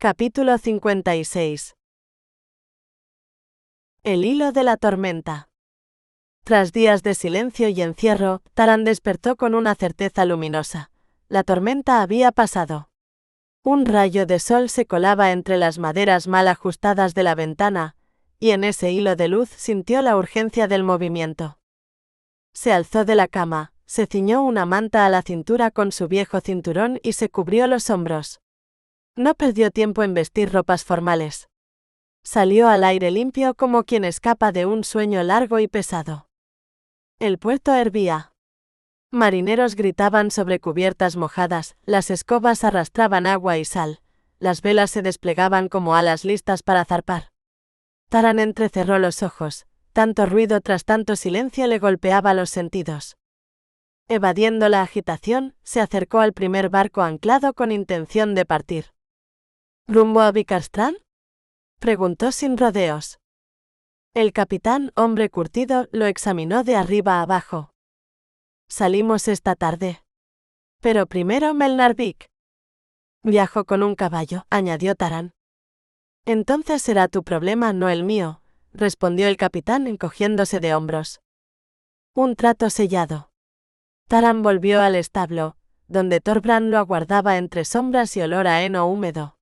Capítulo 56. El hilo de la tormenta. Tras días de silencio y encierro, Taran despertó con una certeza luminosa. La tormenta había pasado. Un rayo de sol se colaba entre las maderas mal ajustadas de la ventana, y en ese hilo de luz sintió la urgencia del movimiento. Se alzó de la cama, se ciñó una manta a la cintura con su viejo cinturón y se cubrió los hombros. No perdió tiempo en vestir ropas formales. Salió al aire limpio como quien escapa de un sueño largo y pesado. El puerto hervía. Marineros gritaban sobre cubiertas mojadas, las escobas arrastraban agua y sal, las velas se desplegaban como alas listas para zarpar. Taran entrecerró los ojos, tanto ruido tras tanto silencio le golpeaba los sentidos. Evadiendo la agitación, se acercó al primer barco anclado con intención de partir. ¿Rumbo a Vikarstrand?, preguntó sin rodeos. El capitán, hombre curtido, lo examinó de arriba a abajo. Salimos esta tarde. Pero primero Melnarvik. Viajo con un caballo, añadió Taran. Entonces será tu problema, no el mío, respondió el capitán encogiéndose de hombros. Un trato sellado. Taran volvió al establo, donde Thorbrand lo aguardaba entre sombras y olor a heno húmedo.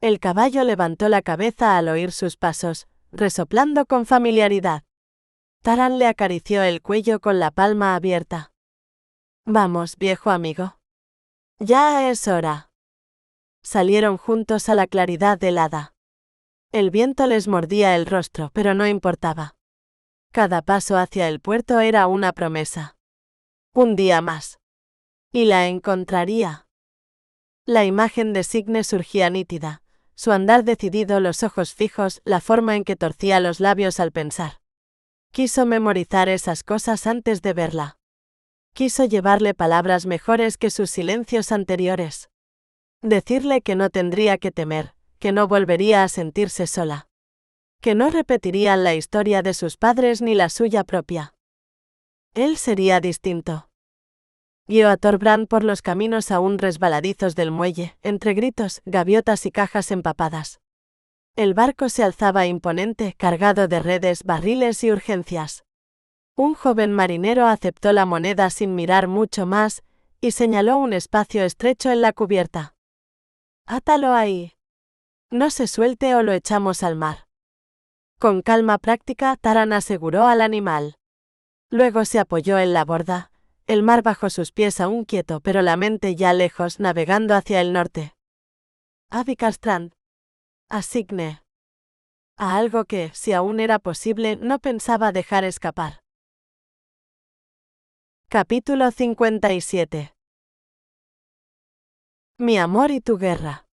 El caballo levantó la cabeza al oír sus pasos, resoplando con familiaridad. Taran le acarició el cuello con la palma abierta. Vamos, viejo amigo. Ya es hora. Salieron juntos a la claridad helada. El viento les mordía el rostro, pero no importaba. Cada paso hacia el puerto era una promesa. Un día más. Y la encontraría. La imagen de Signe surgía nítida. Su andar decidido, los ojos fijos, la forma en que torcía los labios al pensar. Quiso memorizar esas cosas antes de verla. Quiso llevarle palabras mejores que sus silencios anteriores. Decirle que no tendría que temer, que no volvería a sentirse sola. Que no repetirían la historia de sus padres ni la suya propia. Él sería distinto. Guió a Thorbrand por los caminos aún resbaladizos del muelle, entre gritos, gaviotas y cajas empapadas. El barco se alzaba imponente, cargado de redes, barriles y urgencias. Un joven marinero aceptó la moneda sin mirar mucho más, y señaló un espacio estrecho en la cubierta. «Átalo ahí. No se suelte o lo echamos al mar». Con calma práctica, Taran aseguró al animal. Luego se apoyó en la borda. El mar bajo sus pies aún quieto, pero la mente ya lejos, navegando hacia el norte. A Vikarstrand. A Signe. A algo que, si aún era posible, no pensaba dejar escapar. Capítulo 57. Mi amor y tu guerra.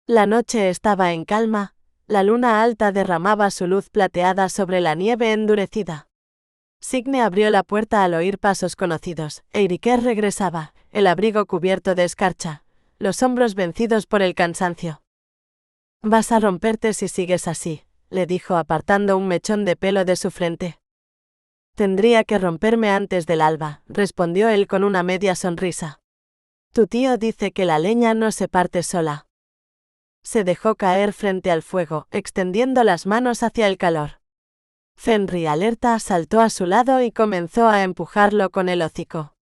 La noche estaba en calma, la luna alta derramaba su luz plateada sobre la nieve endurecida. Signe abrió la puerta al oír pasos conocidos. Eiriker regresaba, el abrigo cubierto de escarcha, los hombros vencidos por el cansancio. «Vas a romperte si sigues así», le dijo apartando un mechón de pelo de su frente. «Tendría que romperme antes del alba», respondió él con una media sonrisa. «Tu tío dice que la leña no se parte sola». Se dejó caer frente al fuego, extendiendo las manos hacia el calor. Fenrir, alerta, saltó a su lado y comenzó a empujarlo con el hocico.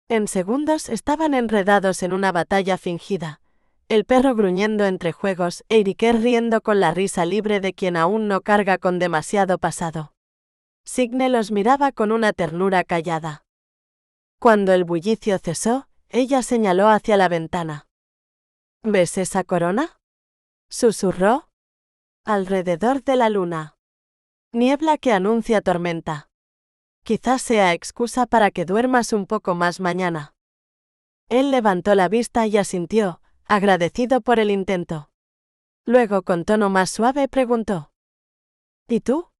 En segundos estaban enredados en una batalla fingida, el perro gruñendo entre juegos, Eiriker riendo con la risa libre de quien aún no carga con demasiado pasado. Signe los miraba con una ternura callada. Cuando el bullicio cesó, ella señaló hacia la ventana. «¿Ves esa corona?», susurró. «Alrededor de la luna. Niebla que anuncia tormenta. Quizás sea excusa para que duermas un poco más mañana». Él levantó la vista y asintió, agradecido por el intento. Luego, con tono más suave, preguntó: «¿Y tú?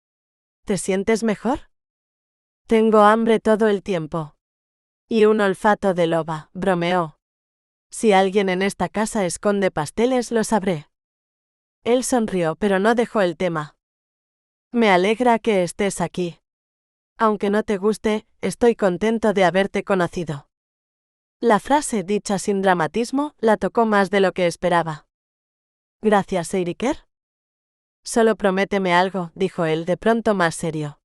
¿Te sientes mejor?» «Tengo hambre todo el tiempo. Y un olfato de loba», bromeó. «Si alguien en esta casa esconde pasteles, lo sabré». Él sonrió, pero no dejó el tema. «Me alegra que estés aquí. Aunque no te guste, estoy contento de haberte conocido». La frase, dicha sin dramatismo, la tocó más de lo que esperaba. Gracias, Eiriker. Solo prométeme algo, dijo él de pronto más serio.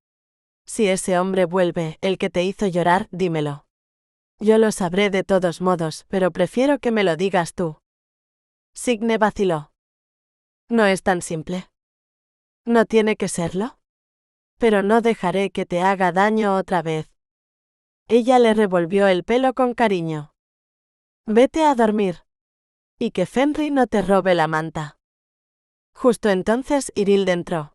Si ese hombre vuelve, el que te hizo llorar, dímelo. Yo lo sabré de todos modos, pero prefiero que me lo digas tú. Signe vaciló. No es tan simple. ¿No tiene que serlo? Pero no dejaré que te haga daño otra vez. Ella le revolvió el pelo con cariño. Vete a dormir. Y que Fenrir no te robe la manta. Justo entonces Irilde entró.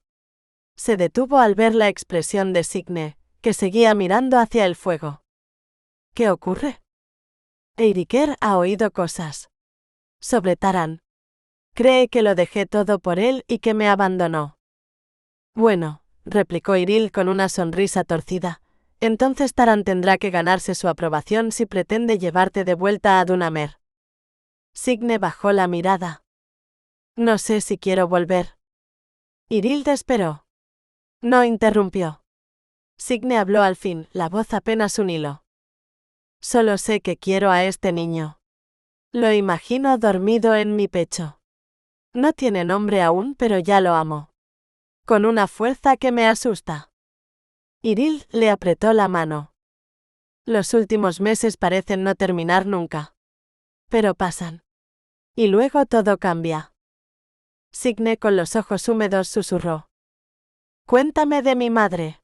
Se detuvo al ver la expresión de Signe, que seguía mirando hacia el fuego. ¿Qué ocurre? Eiriker ha oído cosas. Sobre Taran. Cree que lo dejé todo por él y que me abandonó. Bueno, replicó Iril con una sonrisa torcida, entonces Taran tendrá que ganarse su aprobación si pretende llevarte de vuelta a Dunamer. Signe bajó la mirada. No sé si quiero volver. Irilde esperó. No interrumpió. Signe habló al fin, la voz apenas un hilo. Solo sé que quiero a este niño. Lo imagino dormido en mi pecho. No tiene nombre aún, pero ya lo amo. Con una fuerza que me asusta. Iril le apretó la mano. Los últimos meses parecen no terminar nunca. Pero pasan. Y luego todo cambia. Signe con los ojos húmedos susurró. Cuéntame de mi madre.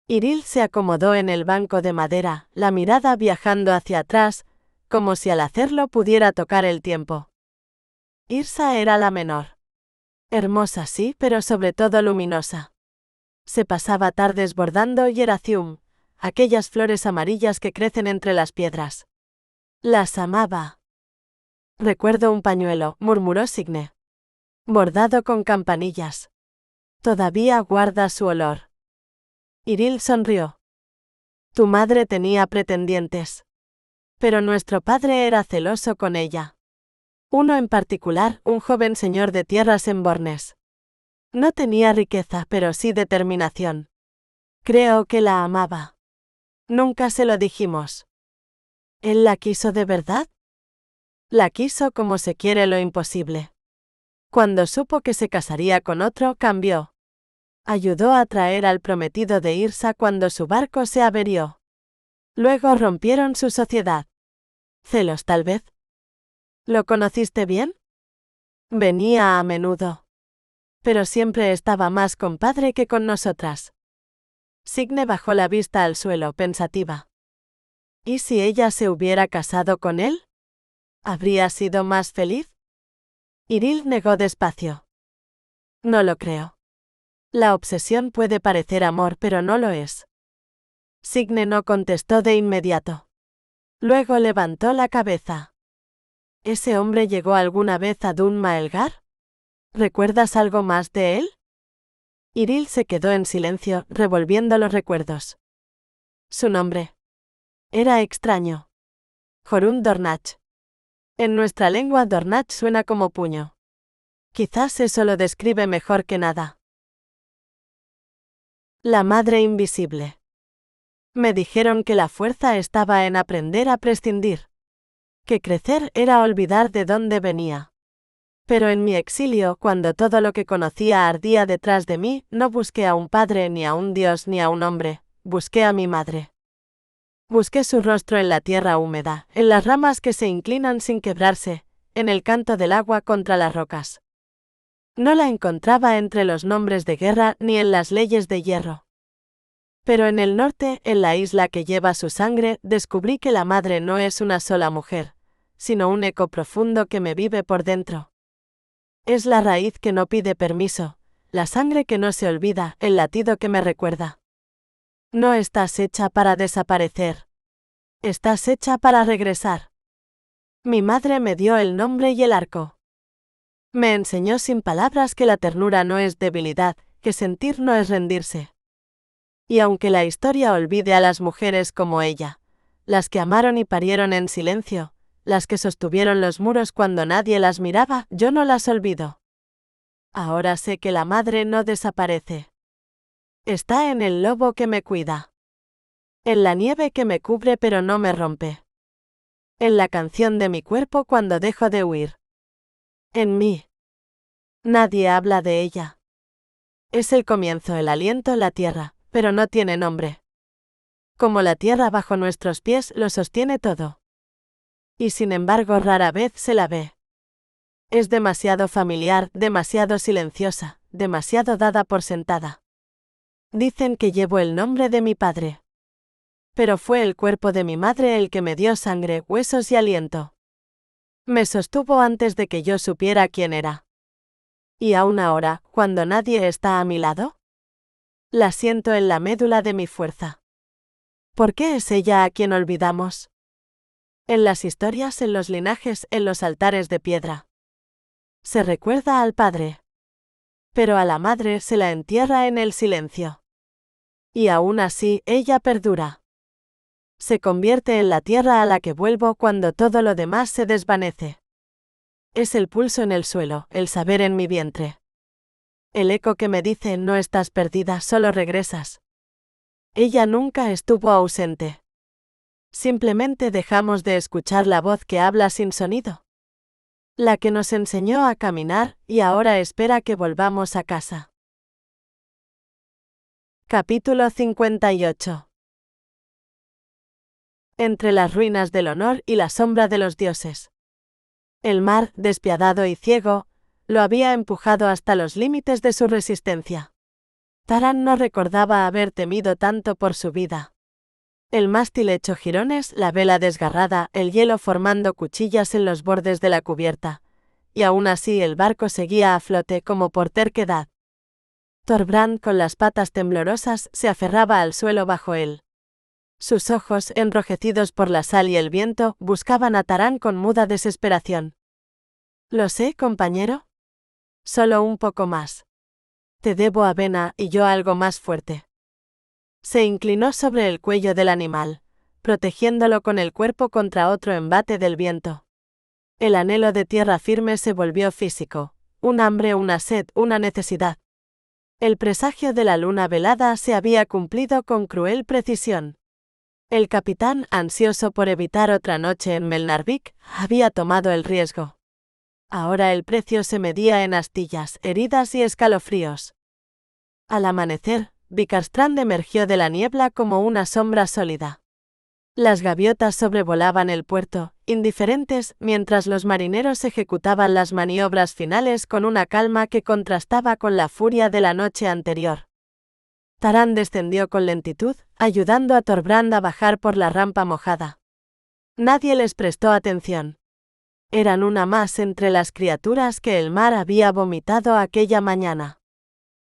Iril se acomodó en el banco de madera, la mirada viajando hacia atrás, como si al hacerlo pudiera tocar el tiempo. Yrsa era la menor. Hermosa sí, pero sobre todo luminosa. Se pasaba tardes bordando Yeracium, aquellas flores amarillas que crecen entre las piedras. Las amaba. Recuerdo un pañuelo, murmuró Signe. Bordado con campanillas. Todavía guarda su olor. Iril sonrió. Tu madre tenía pretendientes. Pero nuestro padre era celoso con ella. Uno en particular, un joven señor de tierras en Bornes. No tenía riqueza, pero sí determinación. Creo que la amaba. Nunca se lo dijimos. ¿Él la quiso de verdad? La quiso como se quiere lo imposible. Cuando supo que se casaría con otro, cambió. Ayudó a traer al prometido de Yrsa cuando su barco se averió. Luego rompieron su sociedad. Celos, tal vez. ¿Lo conociste bien? Venía a menudo. Pero siempre estaba más con padre que con nosotras. Signe bajó la vista al suelo, pensativa. ¿Y si ella se hubiera casado con él? ¿Habría sido más feliz? Iril negó despacio. No lo creo. La obsesión puede parecer amor, pero no lo es. Signe no contestó de inmediato. Luego levantó la cabeza. ¿Ese hombre llegó alguna vez a Dun Maelgar? ¿Recuerdas algo más de él? Iril se quedó en silencio, revolviendo los recuerdos. Su nombre. Era extraño. Jorund Dornach. En nuestra lengua Dornach suena como puño. Quizás eso lo describe mejor que nada. La madre invisible. Me dijeron que la fuerza estaba en aprender a prescindir. Que crecer era olvidar de dónde venía. Pero en mi exilio, cuando todo lo que conocía ardía detrás de mí, no busqué a un padre, ni a un dios, ni a un hombre, busqué a mi madre. Busqué su rostro en la tierra húmeda, en las ramas que se inclinan sin quebrarse, en el canto del agua contra las rocas. No la encontraba entre los nombres de guerra ni en las leyes de hierro. Pero en el norte, en la isla que lleva su sangre, descubrí que la madre no es una sola mujer, sino un eco profundo que me vive por dentro. Es la raíz que no pide permiso, la sangre que no se olvida, el latido que me recuerda. No estás hecha para desaparecer. Estás hecha para regresar. Mi madre me dio el nombre y el arco. Me enseñó sin palabras que la ternura no es debilidad, que sentir no es rendirse. Y aunque la historia olvide a las mujeres como ella, las que amaron y parieron en silencio, las que sostuvieron los muros cuando nadie las miraba, yo no las olvido. Ahora sé que la madre no desaparece. Está en el lobo que me cuida. En la nieve que me cubre pero no me rompe. En la canción de mi cuerpo cuando dejo de huir. En mí. Nadie habla de ella. Es el comienzo, el aliento, la tierra, pero no tiene nombre. Como la tierra bajo nuestros pies lo sostiene todo. Y sin embargo rara vez se la ve. Es demasiado familiar, demasiado silenciosa, demasiado dada por sentada. Dicen que llevo el nombre de mi padre. Pero fue el cuerpo de mi madre el que me dio sangre, huesos y aliento. Me sostuvo antes de que yo supiera quién era. Y aún ahora, cuando nadie está a mi lado, la siento en la médula de mi fuerza. ¿Por qué es ella a quien olvidamos? En las historias, en los linajes, en los altares de piedra. Se recuerda al padre. Pero a la madre se la entierra en el silencio. Y aún así, ella perdura. Se convierte en la tierra a la que vuelvo cuando todo lo demás se desvanece. Es el pulso en el suelo, el saber en mi vientre. El eco que me dice, no estás perdida, solo regresas. Ella nunca estuvo ausente. Simplemente dejamos de escuchar la voz que habla sin sonido. La que nos enseñó a caminar y ahora espera que volvamos a casa. Capítulo 58. Entre las ruinas del honor y la sombra de los dioses. El mar, despiadado y ciego, lo había empujado hasta los límites de su resistencia. Taran no recordaba haber temido tanto por su vida. El mástil hecho jirones, la vela desgarrada, el hielo formando cuchillas en los bordes de la cubierta, y aún así el barco seguía a flote como por terquedad. Thorbrand, con las patas temblorosas, se aferraba al suelo bajo él. Sus ojos, enrojecidos por la sal y el viento, buscaban a Taran con muda desesperación. «Lo sé, compañero. Solo un poco más. Te debo avena y yo algo más fuerte». Se inclinó sobre el cuello del animal, protegiéndolo con el cuerpo contra otro embate del viento. El anhelo de tierra firme se volvió físico, un hambre, una sed, una necesidad. El presagio de la luna velada se había cumplido con cruel precisión. El capitán, ansioso por evitar otra noche en Melnarvik, había tomado el riesgo. Ahora el precio se medía en astillas, heridas y escalofríos. Al amanecer, Vikarstrand emergió de la niebla como una sombra sólida. Las gaviotas sobrevolaban el puerto, indiferentes, mientras los marineros ejecutaban las maniobras finales con una calma que contrastaba con la furia de la noche anterior. Taran descendió con lentitud, ayudando a Thorbrand a bajar por la rampa mojada. Nadie les prestó atención. Eran una más entre las criaturas que el mar había vomitado aquella mañana.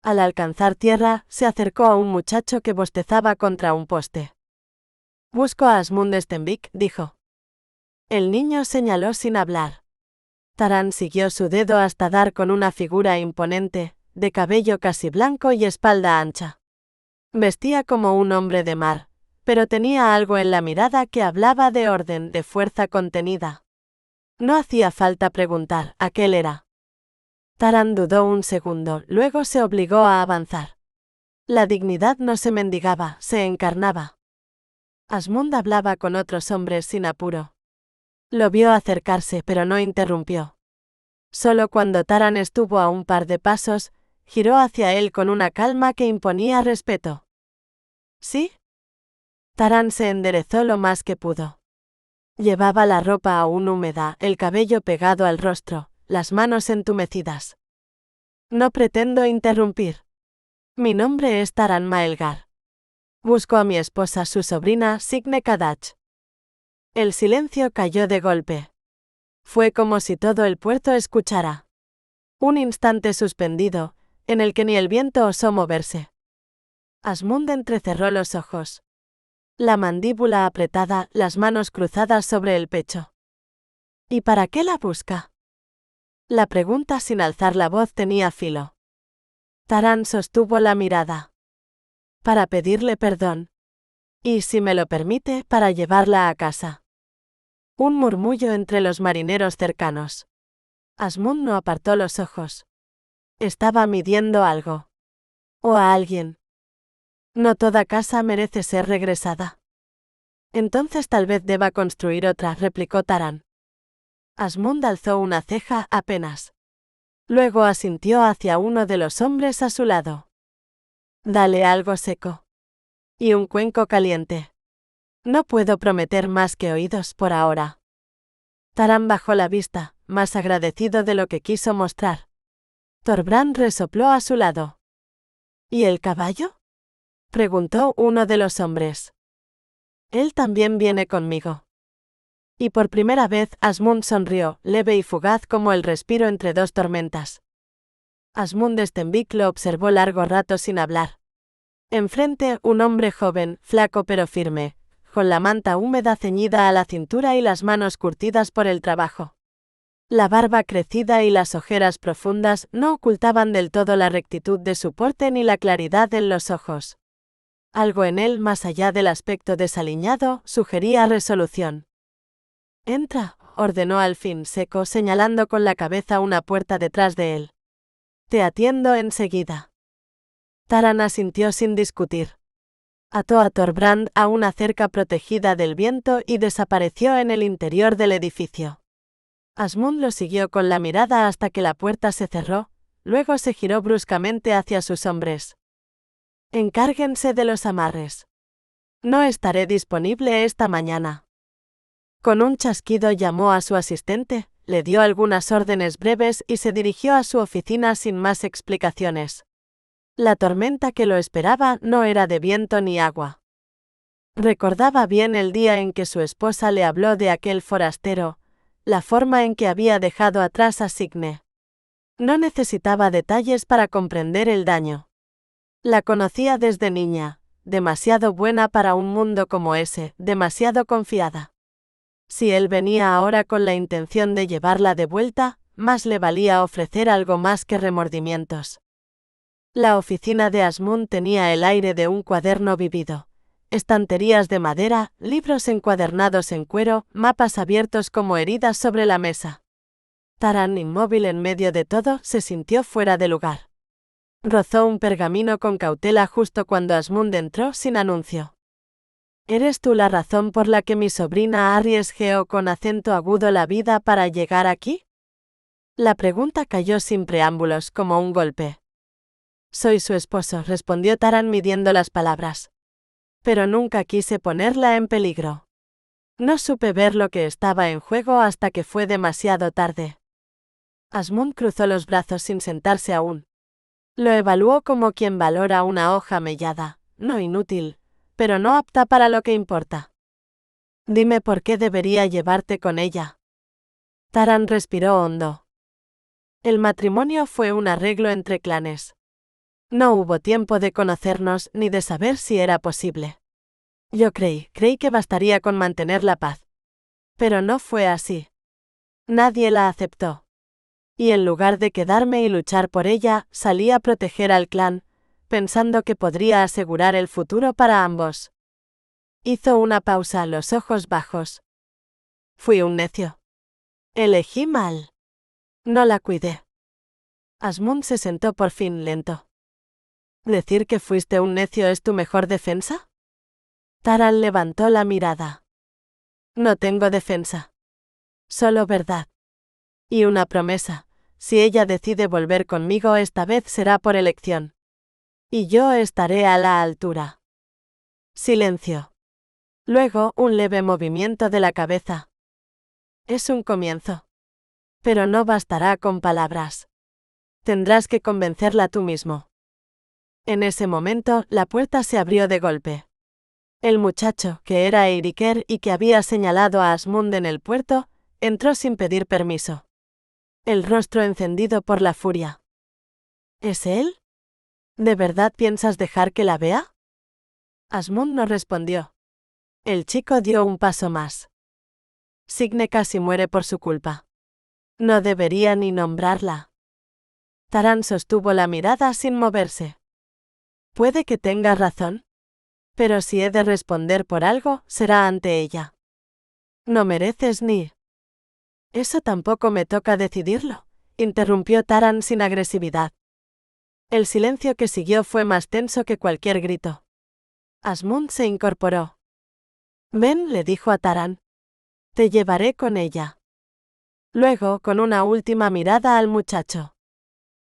Al alcanzar tierra, se acercó a un muchacho que bostezaba contra un poste. «Busco a Asmund Stenvik», dijo. El niño señaló sin hablar. Taran siguió su dedo hasta dar con una figura imponente, de cabello casi blanco y espalda ancha. Vestía como un hombre de mar, pero tenía algo en la mirada que hablaba de orden, de fuerza contenida. No hacía falta preguntar, aquel era. Taran dudó un segundo, luego se obligó a avanzar. La dignidad no se mendigaba, se encarnaba. Asmund hablaba con otros hombres sin apuro. Lo vio acercarse, pero no interrumpió. Solo cuando Taran estuvo a un par de pasos, giró hacia él con una calma que imponía respeto. ¿Sí? Taran se enderezó lo más que pudo. Llevaba la ropa aún húmeda, el cabello pegado al rostro, las manos entumecidas. No pretendo interrumpir. Mi nombre es Taran Maelgar. Busco a mi esposa, su sobrina, Signe Kadach. El silencio cayó de golpe. Fue como si todo el puerto escuchara. Un instante suspendido, en el que ni el viento osó moverse. Asmund entrecerró los ojos. La mandíbula apretada, las manos cruzadas sobre el pecho. ¿Y para qué la busca? La pregunta sin alzar la voz tenía filo. Taran sostuvo la mirada. Para pedirle perdón. Y, si me lo permite, para llevarla a casa. Un murmullo entre los marineros cercanos. Asmund no apartó los ojos. Estaba midiendo algo. O a alguien. No toda casa merece ser regresada. Entonces tal vez deba construir otra, replicó Taran. Asmund alzó una ceja apenas. Luego asintió hacia uno de los hombres a su lado. Dale algo seco. Y un cuenco caliente. No puedo prometer más que oídos por ahora. Taran bajó la vista, más agradecido de lo que quiso mostrar. Thorbrand resopló a su lado. ¿Y el caballo? Preguntó uno de los hombres. Él también viene conmigo. Y por primera vez Asmund sonrió, leve y fugaz como el respiro entre dos tormentas. Asmund Stenvik lo observó largo rato sin hablar. Enfrente, un hombre joven, flaco pero firme, con la manta húmeda ceñida a la cintura y las manos curtidas por el trabajo. La barba crecida y las ojeras profundas no ocultaban del todo la rectitud de su porte ni la claridad en los ojos. Algo en él, más allá del aspecto desaliñado, sugería resolución. «Entra», ordenó al fin seco, señalando con la cabeza una puerta detrás de él. «Te atiendo enseguida». Taran asintió sin discutir. Ató a Thorbrand a una cerca protegida del viento y desapareció en el interior del edificio. Asmund lo siguió con la mirada hasta que la puerta se cerró, luego se giró bruscamente hacia sus hombres. «Encárguense de los amarres. No estaré disponible esta mañana». Con un chasquido llamó a su asistente, le dio algunas órdenes breves y se dirigió a su oficina sin más explicaciones. La tormenta que lo esperaba no era de viento ni agua. Recordaba bien el día en que su esposa le habló de aquel forastero, la forma en que había dejado atrás a Signe. No necesitaba detalles para comprender el daño. La conocía desde niña, demasiado buena para un mundo como ese, demasiado confiada. Si él venía ahora con la intención de llevarla de vuelta, más le valía ofrecer algo más que remordimientos. La oficina de Asmund tenía el aire de un cuaderno vivido. Estanterías de madera, libros encuadernados en cuero, mapas abiertos como heridas sobre la mesa. Taran, inmóvil en medio de todo, se sintió fuera de lugar. Rozó un pergamino con cautela justo cuando Asmund entró sin anuncio. ¿Eres tú la razón por la que mi sobrina arriesgó con acento agudo la vida para llegar aquí? La pregunta cayó sin preámbulos, como un golpe. Soy su esposo, respondió Taran midiendo las palabras. Pero nunca quise ponerla en peligro. No supe ver lo que estaba en juego hasta que fue demasiado tarde. Asmund cruzó los brazos sin sentarse aún. Lo evaluó como quien valora una hoja mellada, no inútil, pero no apta para lo que importa. Dime por qué debería llevarte con ella. Taran respiró hondo. El matrimonio fue un arreglo entre clanes. No hubo tiempo de conocernos ni de saber si era posible. Yo creí que bastaría con mantener la paz. Pero no fue así. Nadie la aceptó. Y en lugar de quedarme y luchar por ella, salí a proteger al clan, pensando que podría asegurar el futuro para ambos. Hizo una pausa, los ojos bajos. Fui un necio. Elegí mal. No la cuidé. Asmund se sentó por fin lento. ¿Decir que fuiste un necio es tu mejor defensa? Taran levantó la mirada. No tengo defensa. Solo verdad. Y una promesa. Si ella decide volver conmigo esta vez será por elección. Y yo estaré a la altura. Silencio. Luego, un leve movimiento de la cabeza. Es un comienzo. Pero no bastará con palabras. Tendrás que convencerla tú mismo. En ese momento, la puerta se abrió de golpe. El muchacho, que era Eiriker y que había señalado a Asmund en el puerto, entró sin pedir permiso. El rostro encendido por la furia. ¿Es él? ¿De verdad piensas dejar que la vea? Asmund no respondió. El chico dio un paso más. Signe casi muere por su culpa. No debería ni nombrarla. Taran sostuvo la mirada sin moverse. Puede que tengas razón. Pero si he de responder por algo, será ante ella. No mereces ni... Eso tampoco me toca decidirlo, interrumpió Taran sin agresividad. El silencio que siguió fue más tenso que cualquier grito. Asmund se incorporó. Ven, le dijo a Taran. Te llevaré con ella. Luego, con una última mirada al muchacho.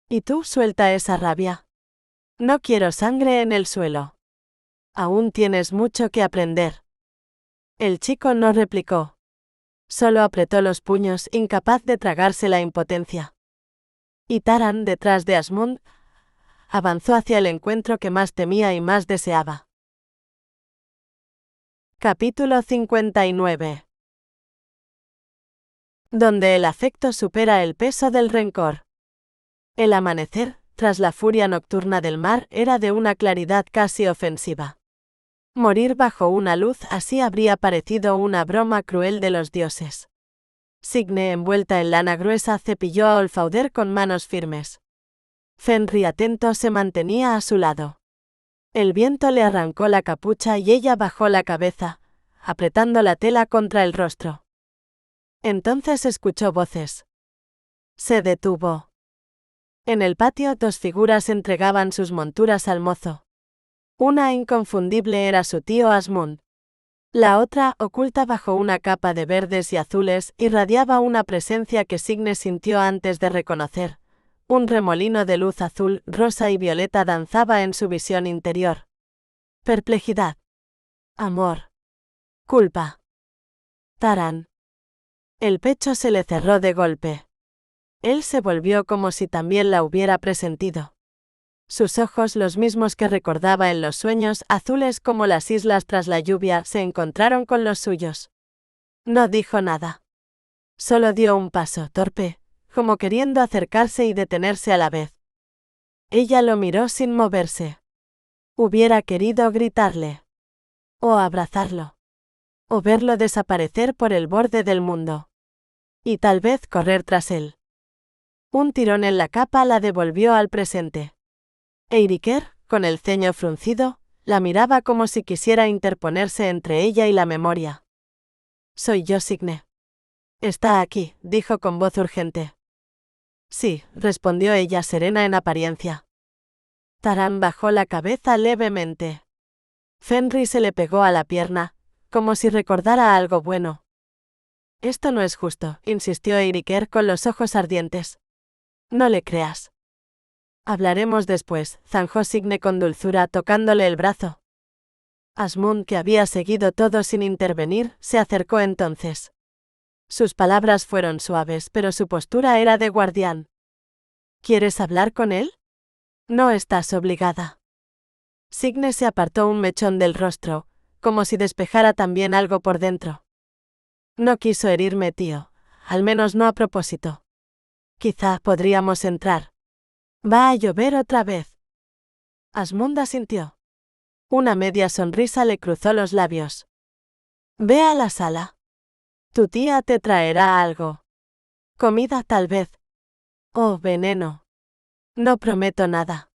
Y tú suelta esa rabia. No quiero sangre en el suelo. Aún tienes mucho que aprender. El chico no replicó. Solo apretó los puños, incapaz de tragarse la impotencia. Y Taran, detrás de Asmund, avanzó hacia el encuentro que más temía y más deseaba. Capítulo 59. Donde el afecto supera el peso del rencor. El amanecer, tras la furia nocturna del mar, era de una claridad casi ofensiva. Morir bajo una luz así habría parecido una broma cruel de los dioses. Signe, envuelta en lana gruesa, cepilló a Olfauder con manos firmes. Fenrir, atento, se mantenía a su lado. El viento le arrancó la capucha y ella bajó la cabeza, apretando la tela contra el rostro. Entonces escuchó voces. Se detuvo. En el patio, dos figuras entregaban sus monturas al mozo. Una inconfundible era su tío Asmund. La otra, oculta bajo una capa de verdes y azules, irradiaba una presencia que Signe sintió antes de reconocer. Un remolino de luz azul, rosa y violeta danzaba en su visión interior. Perplejidad. Amor. Culpa. Taran. El pecho se le cerró de golpe. Él se volvió como si también la hubiera presentido. Sus ojos, los mismos que recordaba en los sueños, azules como las islas tras la lluvia, se encontraron con los suyos. No dijo nada. Solo dio un paso, torpe, como queriendo acercarse y detenerse a la vez. Ella lo miró sin moverse. Hubiera querido gritarle. O abrazarlo. O verlo desaparecer por el borde del mundo. Y tal vez correr tras él. Un tirón en la capa la devolvió al presente. Eiriker, con el ceño fruncido, la miraba como si quisiera interponerse entre ella y la memoria. Soy yo, Signe. Está aquí, dijo con voz urgente. Sí, respondió ella serena en apariencia. Taran bajó la cabeza levemente. Fenrir se le pegó a la pierna, como si recordara algo bueno. Esto no es justo, insistió Eiriker con los ojos ardientes. No le creas. Hablaremos después, zanjó Signe con dulzura, tocándole el brazo. Asmund, que había seguido todo sin intervenir, se acercó entonces. Sus palabras fueron suaves, pero su postura era de guardián. ¿Quieres hablar con él? No estás obligada. Signe se apartó un mechón del rostro, como si despejara también algo por dentro. No quiso herirme, tío, al menos no a propósito. Quizá podríamos entrar. Va a llover otra vez. Asmund asintió. Una media sonrisa le cruzó los labios. Ve a la sala. Tu tía te traerá algo. Comida tal vez. Oh, veneno. No prometo nada.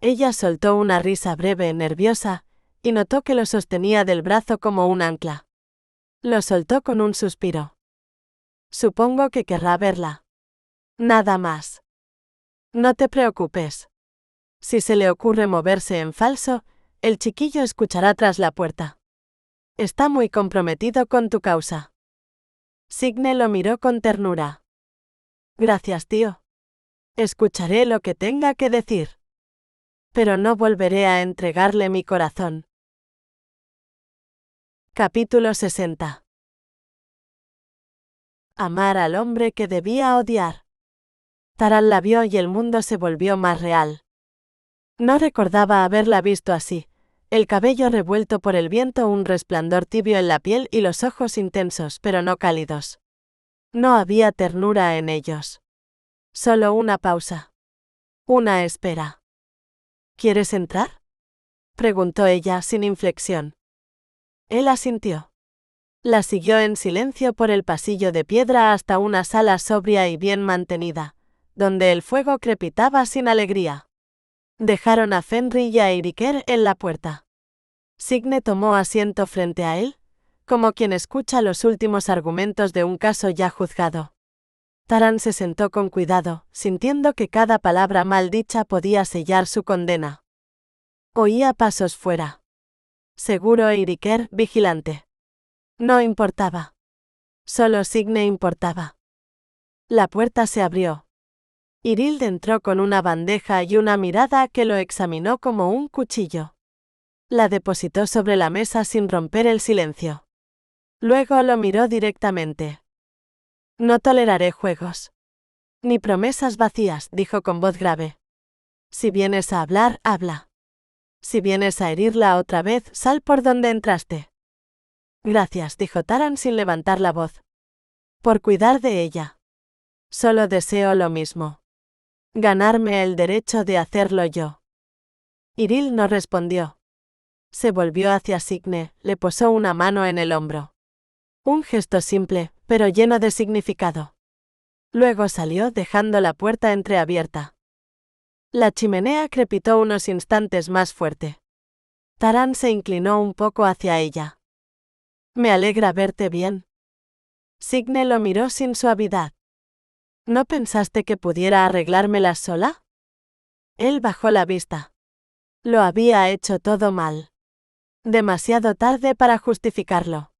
Ella soltó una risa breve, nerviosa, y notó que lo sostenía del brazo como un ancla. Lo soltó con un suspiro. Supongo que querrá verla. Nada más. No te preocupes. Si se le ocurre moverse en falso, el chiquillo escuchará tras la puerta. Está muy comprometido con tu causa. Signe lo miró con ternura. Gracias, tío. Escucharé lo que tenga que decir. Pero no volveré a entregarle mi corazón. Capítulo 60. Amar al hombre que debía odiar. Taran la vio y el mundo se volvió más real. No recordaba haberla visto así, el cabello revuelto por el viento, un resplandor tibio en la piel y los ojos intensos pero no cálidos. No había ternura en ellos. Solo una pausa. Una espera. ¿Quieres entrar? Preguntó ella sin inflexión. Él asintió. La siguió en silencio por el pasillo de piedra hasta una sala sobria y bien mantenida, donde el fuego crepitaba sin alegría. Dejaron a Fenrir y a Eiriker en la puerta. Signe tomó asiento frente a él, como quien escucha los últimos argumentos de un caso ya juzgado. Taran se sentó con cuidado, sintiendo que cada palabra mal dicha podía sellar su condena. Oía pasos fuera. Seguro Eiriker, vigilante. No importaba. Solo Signe importaba. La puerta se abrió. Irild entró con una bandeja y una mirada que lo examinó como un cuchillo. La depositó sobre la mesa sin romper el silencio. Luego lo miró directamente. No toleraré juegos. Ni promesas vacías, dijo con voz grave. Si vienes a hablar, habla. Si vienes a herirla otra vez, sal por donde entraste. Gracias, dijo Taran sin levantar la voz. Por cuidar de ella. Solo deseo lo mismo. Ganarme el derecho de hacerlo yo. Irild no respondió. Se volvió hacia Signe, le posó una mano en el hombro. Un gesto simple, pero lleno de significado. Luego salió dejando la puerta entreabierta. La chimenea crepitó unos instantes más fuerte. Taran se inclinó un poco hacia ella. Me alegra verte bien. Signe lo miró sin suavidad. ¿No pensaste que pudiera arreglármelas sola? Él bajó la vista. Lo había hecho todo mal. Demasiado tarde para justificarlo.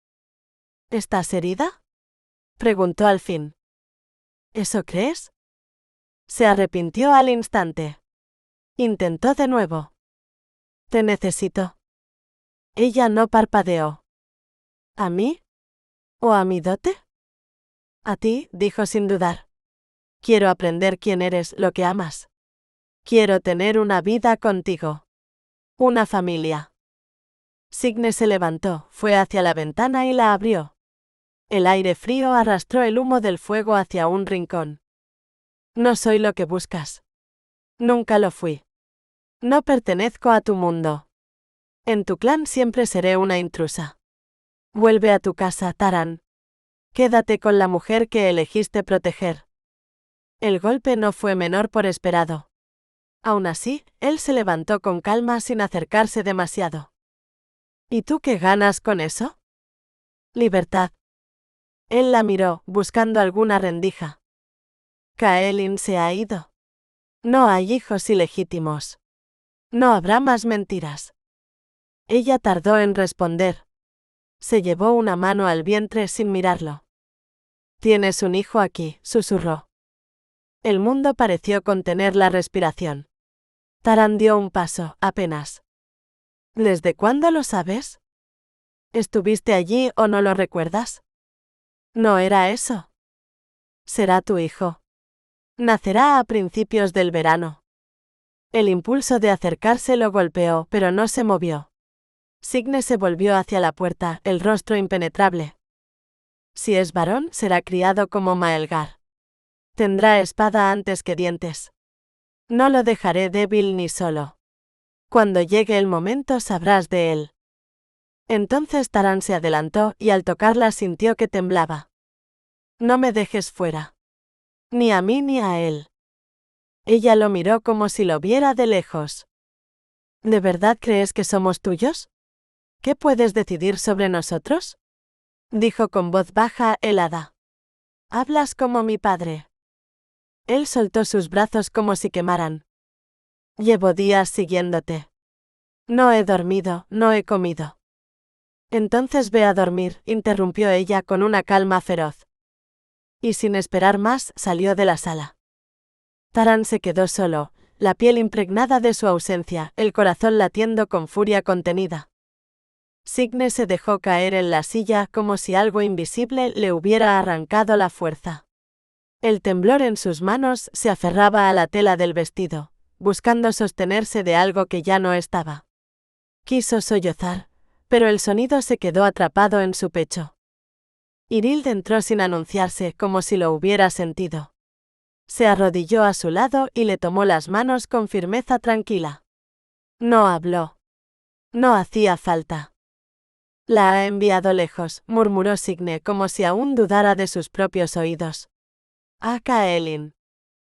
¿Estás herida? Preguntó al fin. ¿Eso crees? Se arrepintió al instante. Intentó de nuevo. Te necesito. Ella no parpadeó. ¿A mí? ¿O a mi dote? A ti, dijo sin dudar. Quiero aprender quién eres, lo que amas. Quiero tener una vida contigo. Una familia. Signe se levantó, fue hacia la ventana y la abrió. El aire frío arrastró el humo del fuego hacia un rincón. No soy lo que buscas. Nunca lo fui. No pertenezco a tu mundo. En tu clan siempre seré una intrusa. Vuelve a tu casa, Taran. Quédate con la mujer que elegiste proteger. El golpe no fue menor por esperado. Aún así, él se levantó con calma sin acercarse demasiado. ¿Y tú qué ganas con eso? Libertad. Él la miró, buscando alguna rendija. Kaelin se ha ido. No hay hijos ilegítimos. No habrá más mentiras. Ella tardó en responder. Se llevó una mano al vientre sin mirarlo. Tienes un hijo aquí, susurró. El mundo pareció contener la respiración. Taran dio un paso, apenas. ¿Desde cuándo lo sabes? ¿Estuviste allí o no lo recuerdas? No era eso. Será tu hijo. Nacerá a principios del verano. El impulso de acercarse lo golpeó, pero no se movió. Signe se volvió hacia la puerta, el rostro impenetrable. Si es varón, será criado como Maelgar. Tendrá espada antes que dientes. No lo dejaré débil ni solo. Cuando llegue el momento sabrás de él. Entonces Taran se adelantó y al tocarla sintió que temblaba. No me dejes fuera. Ni a mí ni a él. Ella lo miró como si lo viera de lejos. ¿De verdad crees que somos tuyos? ¿Qué puedes decidir sobre nosotros? Dijo con voz baja, helada. Hablas como mi padre. Él soltó sus brazos como si quemaran. Llevo días siguiéndote. No he dormido, no he comido. Entonces ve a dormir, interrumpió ella con una calma feroz. Y sin esperar más, salió de la sala. Taran se quedó solo, la piel impregnada de su ausencia, el corazón latiendo con furia contenida. Signe se dejó caer en la silla como si algo invisible le hubiera arrancado la fuerza. El temblor en sus manos se aferraba a la tela del vestido, buscando sostenerse de algo que ya no estaba. Quiso sollozar, pero el sonido se quedó atrapado en su pecho. Irild entró sin anunciarse, como si lo hubiera sentido. Se arrodilló a su lado y le tomó las manos con firmeza tranquila. No habló. No hacía falta. La ha enviado lejos, murmuró Signe como si aún dudara de sus propios oídos. A Kaelin.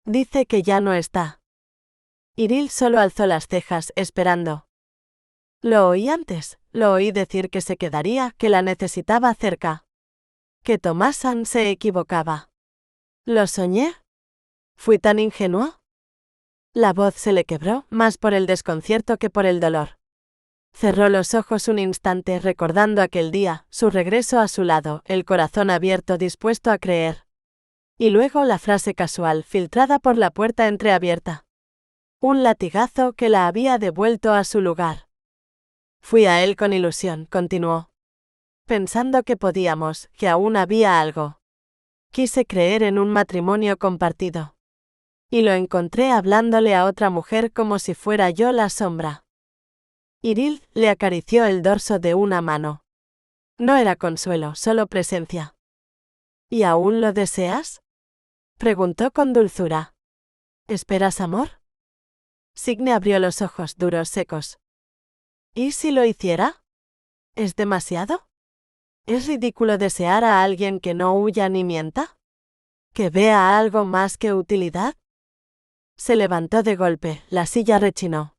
Dice que ya no está. Irild solo alzó las cejas, esperando. Lo oí antes, lo oí decir que se quedaría, que la necesitaba cerca. Que Tomasan se equivocaba. ¿Lo soñé? ¿Fui tan ingenuo? La voz se le quebró, más por el desconcierto que por el dolor. Cerró los ojos un instante recordando aquel día, su regreso a su lado, el corazón abierto dispuesto a creer. Y luego la frase casual filtrada por la puerta entreabierta. Un latigazo que la había devuelto a su lugar. Fui a él con ilusión, continuó. Pensando que podíamos, que aún había algo. Quise creer en un matrimonio compartido. Y lo encontré hablándole a otra mujer como si fuera yo la sombra. Iril le acarició el dorso de una mano. No era consuelo, solo presencia. ¿Y aún lo deseas? Preguntó con dulzura. ¿Esperas amor? Signe abrió los ojos duros, secos. ¿Y si lo hiciera? ¿Es demasiado? ¿Es ridículo desear a alguien que no huya ni mienta? ¿Que vea algo más que utilidad? Se levantó de golpe, la silla rechinó.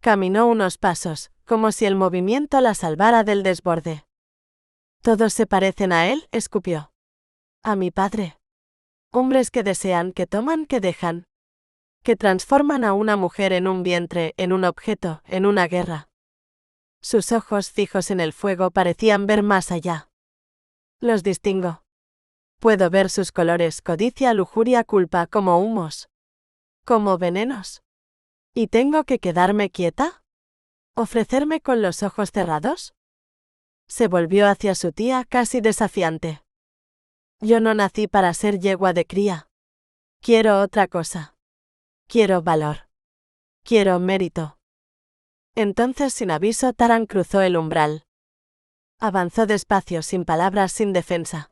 Caminó unos pasos, como si el movimiento la salvara del desborde. ¿Todos se parecen a él?, escupió. A mi padre. Hombres que desean, que toman, que dejan. Que transforman a una mujer en un vientre, en un objeto, en una guerra. Sus ojos fijos en el fuego parecían ver más allá. Los distingo. Puedo ver sus colores, codicia, lujuria, culpa, como humos. Como venenos. ¿Y tengo que quedarme quieta? ¿Ofrecerme con los ojos cerrados? Se volvió hacia su tía casi desafiante. Yo no nací para ser yegua de cría. Quiero otra cosa. Quiero valor. Quiero mérito. Entonces, sin aviso, Taran cruzó el umbral. Avanzó despacio, sin palabras, sin defensa.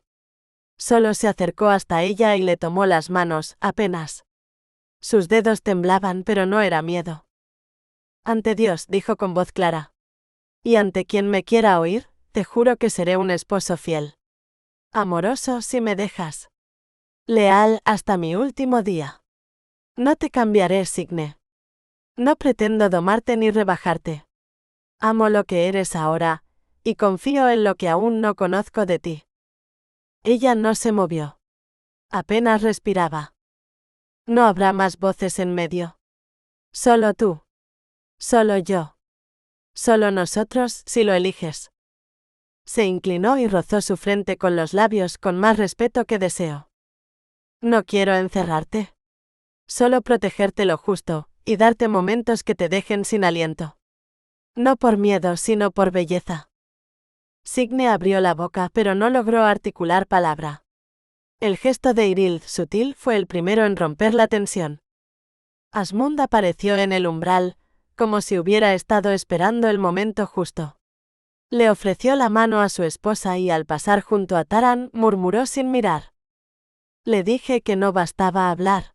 Solo se acercó hasta ella y le tomó las manos, apenas. Sus dedos temblaban, pero no era miedo. Ante Dios, dijo con voz clara. Y ante quien me quiera oír, te juro que seré un esposo fiel. Amoroso si me dejas. Leal hasta mi último día. No te cambiaré, Signe. No pretendo domarte ni rebajarte. Amo lo que eres ahora, y confío en lo que aún no conozco de ti. Ella no se movió. Apenas respiraba. No habrá más voces en medio. Solo tú. Solo yo. Solo nosotros, si lo eliges. Se inclinó y rozó su frente con los labios con más respeto que deseo. No quiero encerrarte. Solo protegerte lo justo, y darte momentos que te dejen sin aliento. No por miedo, sino por belleza. Signe abrió la boca, pero no logró articular palabra. El gesto de Iril, sutil, fue el primero en romper la tensión. Asmund apareció en el umbral, como si hubiera estado esperando el momento justo. Le ofreció la mano a su esposa y al pasar junto a Taran, murmuró sin mirar. Le dije que no bastaba hablar.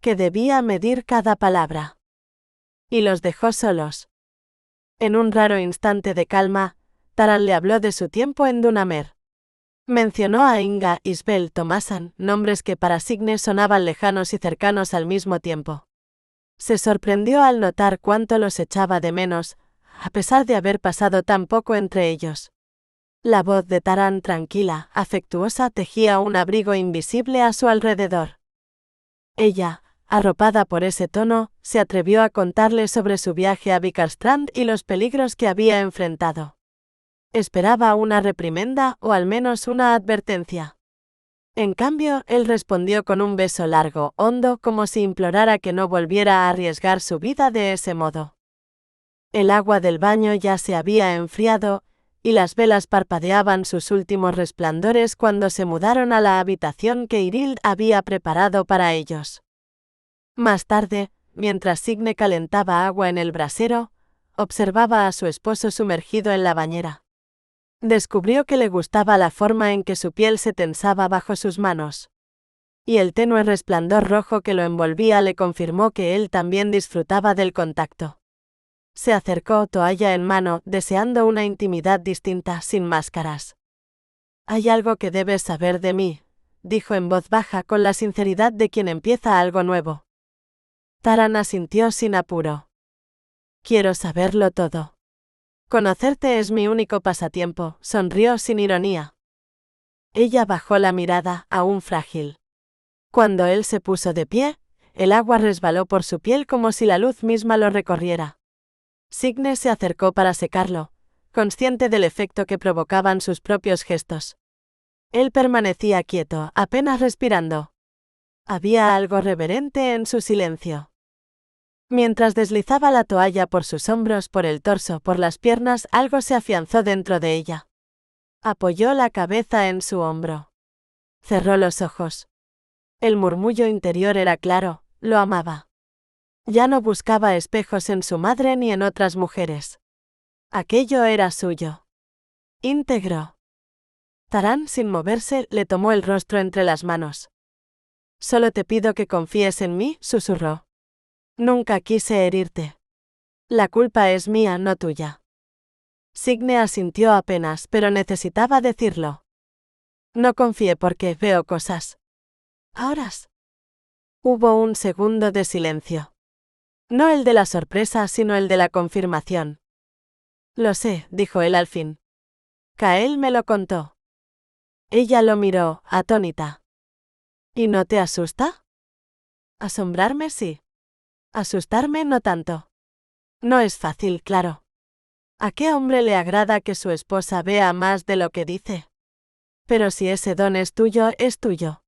Que debía medir cada palabra. Y los dejó solos. En un raro instante de calma, Taran le habló de su tiempo en Dunamer. Mencionó a Inga, Isbel, Tomasan, nombres que para Signe sonaban lejanos y cercanos al mismo tiempo. Se sorprendió al notar cuánto los echaba de menos, a pesar de haber pasado tan poco entre ellos. La voz de Taran, tranquila, afectuosa, tejía un abrigo invisible a su alrededor. Ella, arropada por ese tono, se atrevió a contarle sobre su viaje a Vikarstrand y los peligros que había enfrentado. Esperaba una reprimenda o al menos una advertencia. En cambio, él respondió con un beso largo, hondo, como si implorara que no volviera a arriesgar su vida de ese modo. El agua del baño ya se había enfriado, y las velas parpadeaban sus últimos resplandores cuando se mudaron a la habitación que Iril había preparado para ellos. Más tarde, mientras Signe calentaba agua en el brasero, observaba a su esposo sumergido en la bañera. Descubrió que le gustaba la forma en que su piel se tensaba bajo sus manos. Y el tenue resplandor rojo que lo envolvía le confirmó que él también disfrutaba del contacto. Se acercó, toalla en mano, deseando una intimidad distinta, sin máscaras. «Hay algo que debes saber de mí», dijo en voz baja con la sinceridad de quien empieza algo nuevo. Taran asintió sin apuro. «Quiero saberlo todo. Conocerte es mi único pasatiempo», sonrió sin ironía. Ella bajó la mirada, aún frágil. Cuando él se puso de pie, el agua resbaló por su piel como si la luz misma lo recorriera. Signe se acercó para secarlo, consciente del efecto que provocaban sus propios gestos. Él permanecía quieto, apenas respirando. Había algo reverente en su silencio. Mientras deslizaba la toalla por sus hombros, por el torso, por las piernas, algo se afianzó dentro de ella. Apoyó la cabeza en su hombro. Cerró los ojos. El murmullo interior era claro, lo amaba. Ya no buscaba espejos en su madre ni en otras mujeres. Aquello era suyo. Íntegro. Taran, sin moverse, le tomó el rostro entre las manos. Solo te pido que confíes en mí, susurró. Nunca quise herirte. La culpa es mía, no tuya. Signe asintió apenas, pero necesitaba decirlo. No confié porque veo cosas. ¿Ahora? Hubo un segundo de silencio. No el de la sorpresa, sino el de la confirmación. Lo sé, dijo él al fin. Kael me lo contó. Ella lo miró, atónita. ¿Y no te asusta? Asombrarme sí. Asustarme no tanto. No es fácil, claro. ¿A qué hombre le agrada que su esposa vea más de lo que dice? Pero si ese don es tuyo, es tuyo.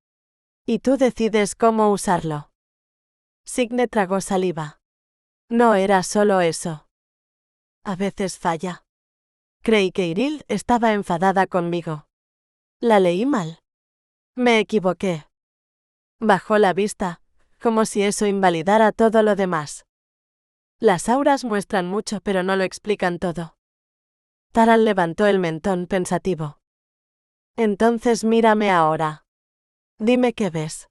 Y tú decides cómo usarlo. Signe tragó saliva. No era solo eso. A veces falla. Creí que Yril estaba enfadada conmigo. La leí mal. Me equivoqué. Bajó la vista, como si eso invalidara todo lo demás. Las auras muestran mucho pero no lo explican todo. Taran levantó el mentón pensativo. Entonces mírame ahora. Dime qué ves.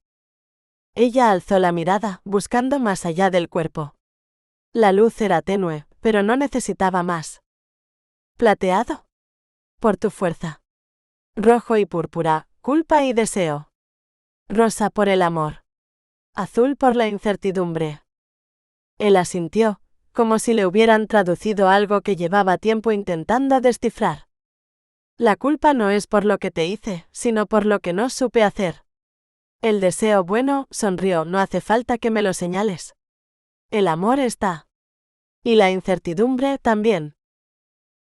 Ella alzó la mirada, buscando más allá del cuerpo. La luz era tenue, pero no necesitaba más. ¿Plateado? Por tu fuerza. Rojo y púrpura, culpa y deseo. Rosa por el amor. Azul por la incertidumbre. Él asintió, como si le hubieran traducido algo que llevaba tiempo intentando descifrar. La culpa no es por lo que te hice, sino por lo que no supe hacer. El deseo bueno, sonrió, no hace falta que me lo señales. El amor está. Y la incertidumbre también.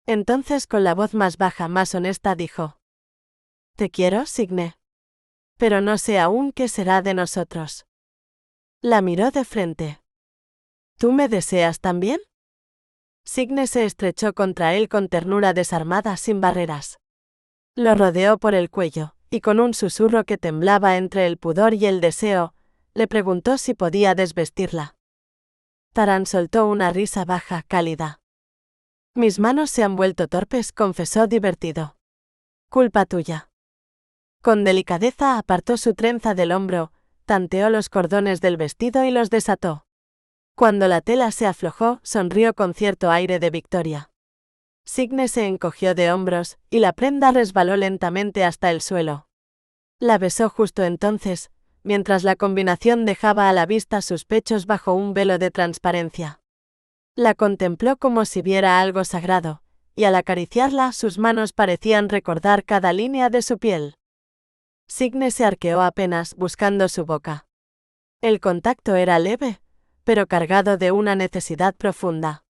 Entonces con la voz más baja, más honesta, dijo. Te quiero, Signe. Pero no sé aún qué será de nosotros. La miró de frente. ¿Tú me deseas también? Signe se estrechó contra él con ternura desarmada, sin barreras. Lo rodeó por el cuello, y con un susurro que temblaba entre el pudor y el deseo, le preguntó si podía desvestirla. Taran soltó una risa baja, cálida. Mis manos se han vuelto torpes, confesó divertido. Culpa tuya. Con delicadeza apartó su trenza del hombro, tanteó los cordones del vestido y los desató. Cuando la tela se aflojó, sonrió con cierto aire de victoria. Signe se encogió de hombros, y la prenda resbaló lentamente hasta el suelo. La besó justo entonces, mientras la combinación dejaba a la vista sus pechos bajo un velo de transparencia. La contempló como si viera algo sagrado, y al acariciarla sus manos parecían recordar cada línea de su piel. Signe se arqueó apenas, buscando su boca. El contacto era leve, pero cargado de una necesidad profunda.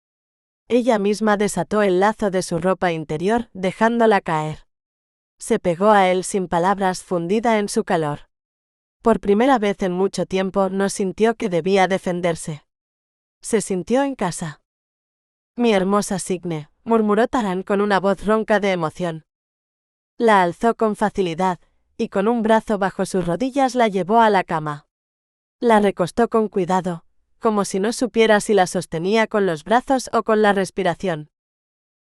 Ella misma desató el lazo de su ropa interior, dejándola caer. Se pegó a él sin palabras, fundida en su calor. Por primera vez en mucho tiempo no sintió que debía defenderse. Se sintió en casa. Mi hermosa Signe, murmuró Taran con una voz ronca de emoción. La alzó con facilidad, y con un brazo bajo sus rodillas la llevó a la cama. La recostó con cuidado, como si no supiera si la sostenía con los brazos o con la respiración.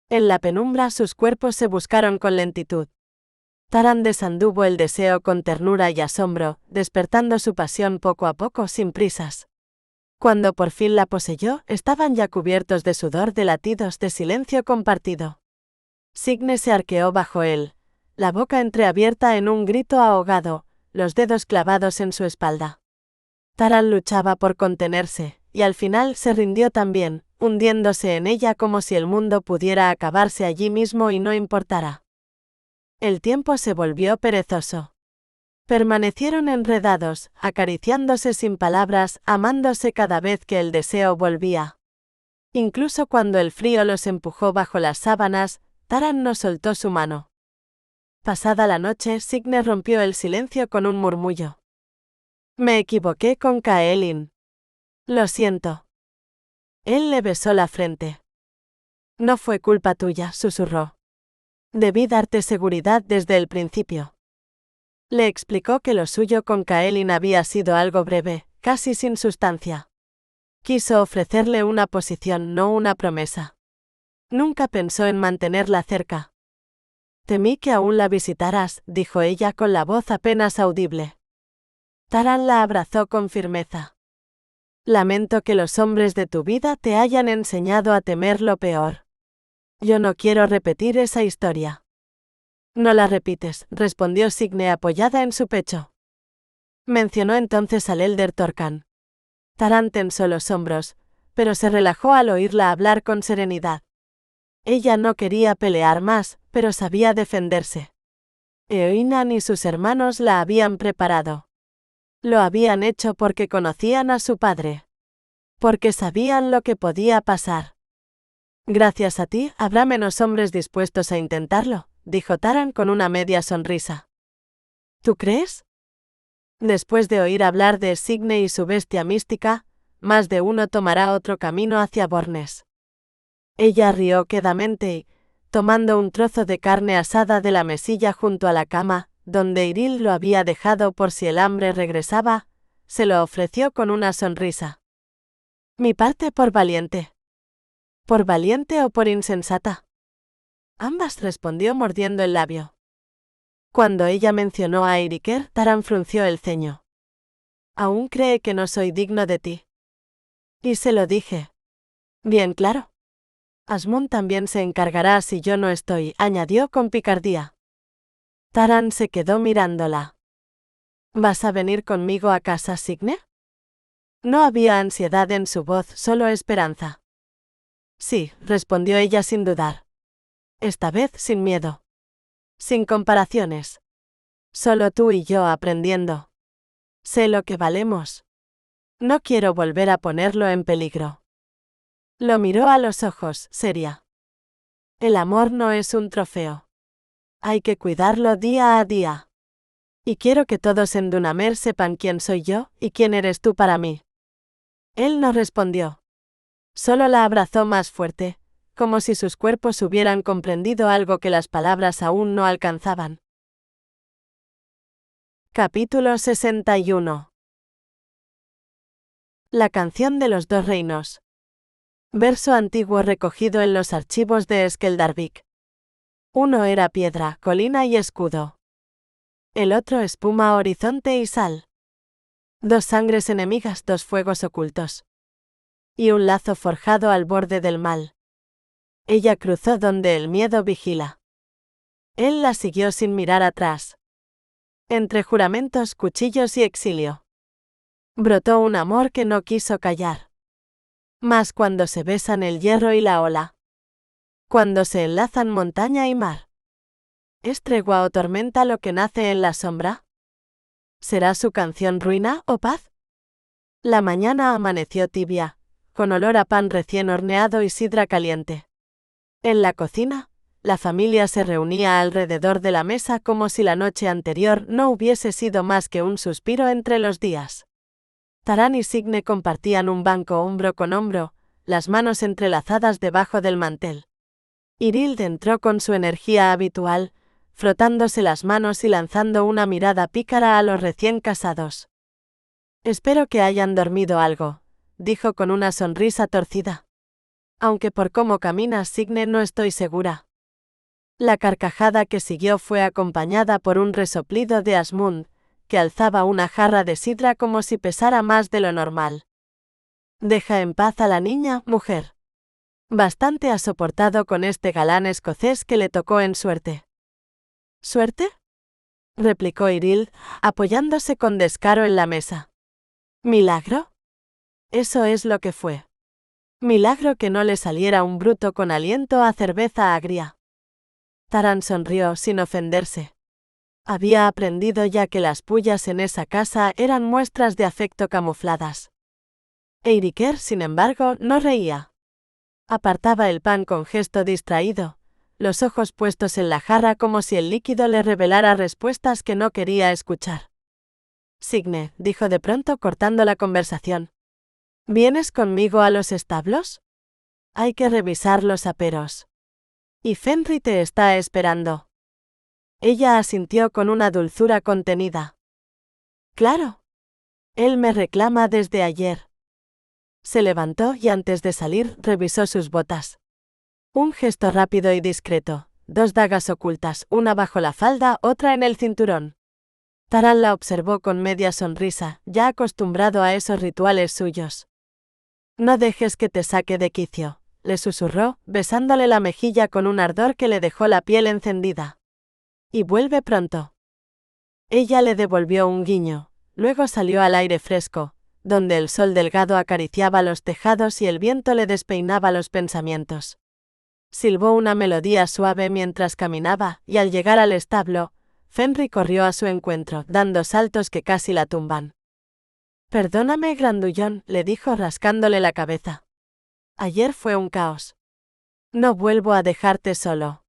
En la penumbra sus cuerpos se buscaron con lentitud. Taran desanduvo el deseo con ternura y asombro, despertando su pasión poco a poco sin prisas. Cuando por fin la poseyó, estaban ya cubiertos de sudor, de latidos, de silencio compartido. Signe se arqueó bajo él, la boca entreabierta en un grito ahogado, los dedos clavados en su espalda. Taran luchaba por contenerse, y al final se rindió también, hundiéndose en ella como si el mundo pudiera acabarse allí mismo y no importara. El tiempo se volvió perezoso. Permanecieron enredados, acariciándose sin palabras, amándose cada vez que el deseo volvía. Incluso cuando el frío los empujó bajo las sábanas, Taran no soltó su mano. Pasada la noche, Signe rompió el silencio con un murmullo. Me equivoqué con Kaelin. Lo siento. Él le besó la frente. No fue culpa tuya, susurró. Debí darte seguridad desde el principio. Le explicó que lo suyo con Kaelin había sido algo breve, casi sin sustancia. Quiso ofrecerle una posición, no una promesa. Nunca pensó en mantenerla cerca. Temí que aún la visitaras, dijo ella con la voz apenas audible. Taran la abrazó con firmeza. Lamento que los hombres de tu vida te hayan enseñado a temer lo peor. Yo no quiero repetir esa historia. No la repites, respondió Signe apoyada en su pecho. Mencionó entonces al Elder Torcan. Taran tensó los hombros, pero se relajó al oírla hablar con serenidad. Ella no quería pelear más, pero sabía defenderse. Eoinan y sus hermanos la habían preparado. Lo habían hecho porque conocían a su padre. Porque sabían lo que podía pasar. Gracias a ti, habrá menos hombres dispuestos a intentarlo, dijo Taran con una media sonrisa. ¿Tú crees? Después de oír hablar de Signe y su bestia mística, más de uno tomará otro camino hacia Bornes. Ella rió quedamente y, tomando un trozo de carne asada de la mesilla junto a la cama, donde Iril lo había dejado por si el hambre regresaba, se lo ofreció con una sonrisa. Mi parte por valiente. ¿Por valiente o por insensata? Ambas, respondió mordiendo el labio. Cuando ella mencionó a Eiriker, Taran frunció el ceño. Aún cree que no soy digno de ti. Y se lo dije. Bien claro. Asmund también se encargará si yo no estoy, añadió con picardía. Taran se quedó mirándola. ¿Vas a venir conmigo a casa, Signe? No había ansiedad en su voz, solo esperanza. Sí, respondió ella sin dudar. Esta vez sin miedo. Sin comparaciones. Solo tú y yo aprendiendo. Sé lo que valemos. No quiero volver a ponerlo en peligro. Lo miró a los ojos, seria. El amor no es un trofeo. Hay que cuidarlo día a día. Y quiero que todos en Dunamer sepan quién soy yo y quién eres tú para mí. Él no respondió. Solo la abrazó más fuerte, como si sus cuerpos hubieran comprendido algo que las palabras aún no alcanzaban. Capítulo 61. La canción de los dos reinos. Verso antiguo recogido en los archivos de Skeldarvik. Uno era piedra, colina y escudo. El otro espuma, horizonte y sal. Dos sangres enemigas, dos fuegos ocultos. Y un lazo forjado al borde del mal. Ella cruzó donde el miedo vigila. Él la siguió sin mirar atrás. Entre juramentos, cuchillos y exilio. Brotó un amor que no quiso callar. Mas cuando se besan el hierro y la ola. Cuando se enlazan montaña y mar. ¿Es tregua o tormenta lo que nace en la sombra? ¿Será su canción ruina o paz? La mañana amaneció tibia, con olor a pan recién horneado y sidra caliente. En la cocina, la familia se reunía alrededor de la mesa como si la noche anterior no hubiese sido más que un suspiro entre los días. Taran y Signe compartían un banco hombro con hombro, las manos entrelazadas debajo del mantel. Irild entró con su energía habitual, frotándose las manos y lanzando una mirada pícara a los recién casados. Espero que hayan dormido algo, dijo con una sonrisa torcida. Aunque por cómo caminas, Signe, no estoy segura. La carcajada que siguió fue acompañada por un resoplido de Asmund, que alzaba una jarra de sidra como si pesara más de lo normal. Deja en paz a la niña, mujer. Bastante ha soportado con este galán escocés que le tocó en suerte. ¿Suerte?, replicó Irild, apoyándose con descaro en la mesa. ¿Milagro? Eso es lo que fue. Milagro que no le saliera un bruto con aliento a cerveza agria. Taran sonrió sin ofenderse. Había aprendido ya que las pullas en esa casa eran muestras de afecto camufladas. Eiriker, sin embargo, no reía. Apartaba el pan con gesto distraído, los ojos puestos en la jarra como si el líquido le revelara respuestas que no quería escuchar. Signe, dijo de pronto cortando la conversación. ¿Vienes conmigo a los establos? Hay que revisar los aperos. Y Fenrir te está esperando. Ella asintió con una dulzura contenida. Claro. Él me reclama desde ayer. Se levantó y antes de salir revisó sus botas. Un gesto rápido y discreto, 2 dagas ocultas, una bajo la falda, otra en el cinturón. Taran la observó con media sonrisa, ya acostumbrado a esos rituales suyos. No dejes que te saque de quicio, le susurró, besándole la mejilla con un ardor que le dejó la piel encendida. Y vuelve pronto. Ella le devolvió un guiño, luego salió al aire fresco, donde el sol delgado acariciaba los tejados y el viento le despeinaba los pensamientos. Silbó una melodía suave mientras caminaba, y al llegar al establo, Fenrir corrió a su encuentro, dando saltos que casi la tumban. Perdóname, grandullón, le dijo rascándole la cabeza. Ayer fue un caos. No vuelvo a dejarte solo.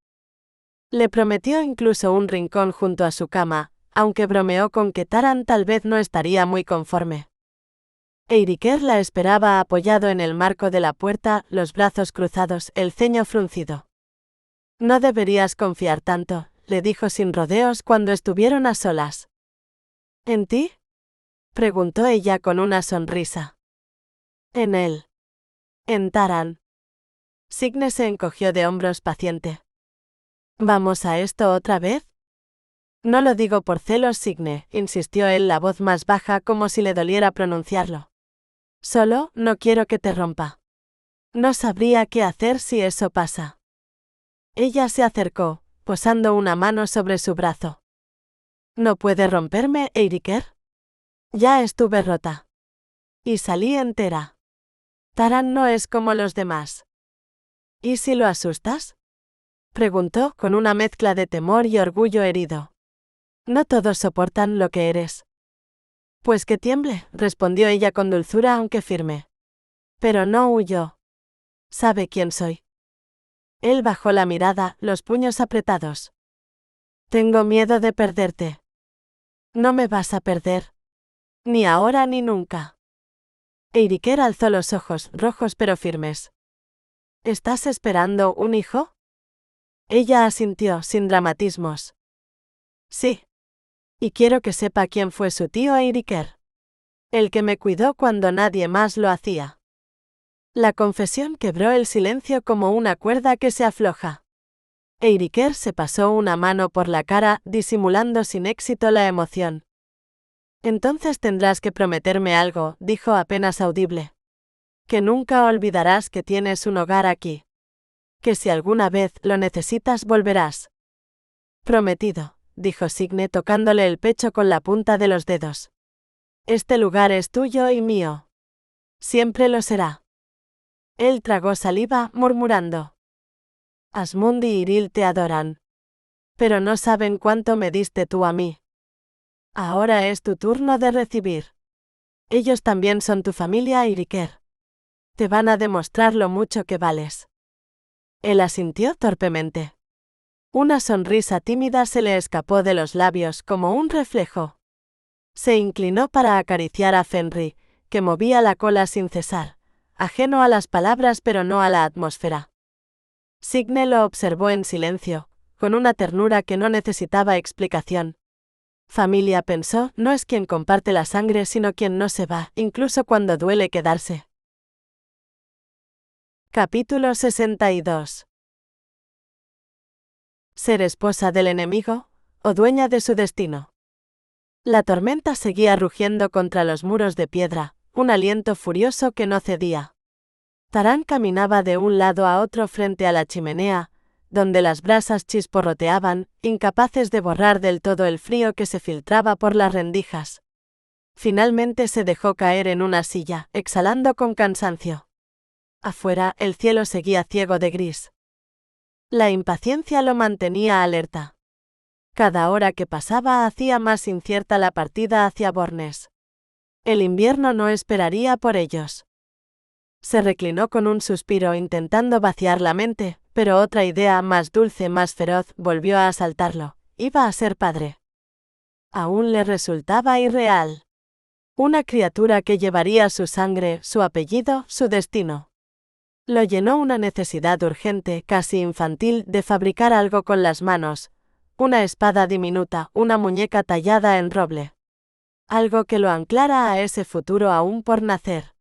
Le prometió incluso un rincón junto a su cama, aunque bromeó con que Taran tal vez no estaría muy conforme. Eiriker la esperaba apoyado en el marco de la puerta, los brazos cruzados, el ceño fruncido. No deberías confiar tanto, le dijo sin rodeos cuando estuvieron a solas. ¿En ti? Preguntó ella con una sonrisa. En él. En Taran. Signe se encogió de hombros paciente. ¿Vamos a esto otra vez? No lo digo por celos, Signe, insistió él, la voz más baja como si le doliera pronunciarlo. Solo, no quiero que te rompa. No sabría qué hacer si eso pasa. Ella se acercó, posando una mano sobre su brazo. ¿No puede romperme, Eiriker? Ya estuve rota. Y salí entera. Taran no es como los demás. ¿Y si lo asustas? Preguntó con una mezcla de temor y orgullo herido. No todos soportan lo que eres. Pues que tiemble, respondió ella con dulzura aunque firme. Pero no huyó. Sabe quién soy. Él bajó la mirada, los puños apretados. Tengo miedo de perderte. No me vas a perder. Ni ahora ni nunca. Eiriker alzó los ojos, rojos pero firmes. ¿Estás esperando un hijo? Ella asintió, sin dramatismos. Sí. Y quiero que sepa quién fue su tío Eiriker. El que me cuidó cuando nadie más lo hacía. La confesión quebró el silencio como una cuerda que se afloja. Eiriker se pasó una mano por la cara, disimulando sin éxito la emoción. Entonces tendrás que prometerme algo, dijo apenas audible. Que nunca olvidarás que tienes un hogar aquí. Que si alguna vez lo necesitas volverás. Prometido, dijo Signe tocándole el pecho con la punta de los dedos. Este lugar es tuyo y mío. Siempre lo será. Él tragó saliva, murmurando. Asmund y Yril te adoran. Pero no saben cuánto me diste tú a mí. Ahora es tu turno de recibir. Ellos también son tu familia, Eiriker. Te van a demostrar lo mucho que vales. Él asintió torpemente. Una sonrisa tímida se le escapó de los labios como un reflejo. Se inclinó para acariciar a Fenrir, que movía la cola sin cesar, ajeno a las palabras pero no a la atmósfera. Signe lo observó en silencio, con una ternura que no necesitaba explicación. Familia, pensó, no es quien comparte la sangre sino quien no se va, incluso cuando duele quedarse. Capítulo 62. ¿Ser esposa del enemigo, o dueña de su destino? La tormenta seguía rugiendo contra los muros de piedra, un aliento furioso que no cedía. Taran caminaba de un lado a otro frente a la chimenea, donde las brasas chisporroteaban, incapaces de borrar del todo el frío que se filtraba por las rendijas. Finalmente se dejó caer en una silla, exhalando con cansancio. Afuera, el cielo seguía ciego de gris. La impaciencia lo mantenía alerta. Cada hora que pasaba hacía más incierta la partida hacia Bornes. El invierno no esperaría por ellos. Se reclinó con un suspiro intentando vaciar la mente, Pero otra idea más dulce, más feroz, volvió a asaltarlo. Iba a ser padre. Aún le resultaba irreal. Una criatura que llevaría su sangre, su apellido, su destino. Lo llenó una necesidad urgente, casi infantil, de fabricar algo con las manos. Una espada diminuta, una muñeca tallada en roble. Algo que lo anclara a ese futuro aún por nacer.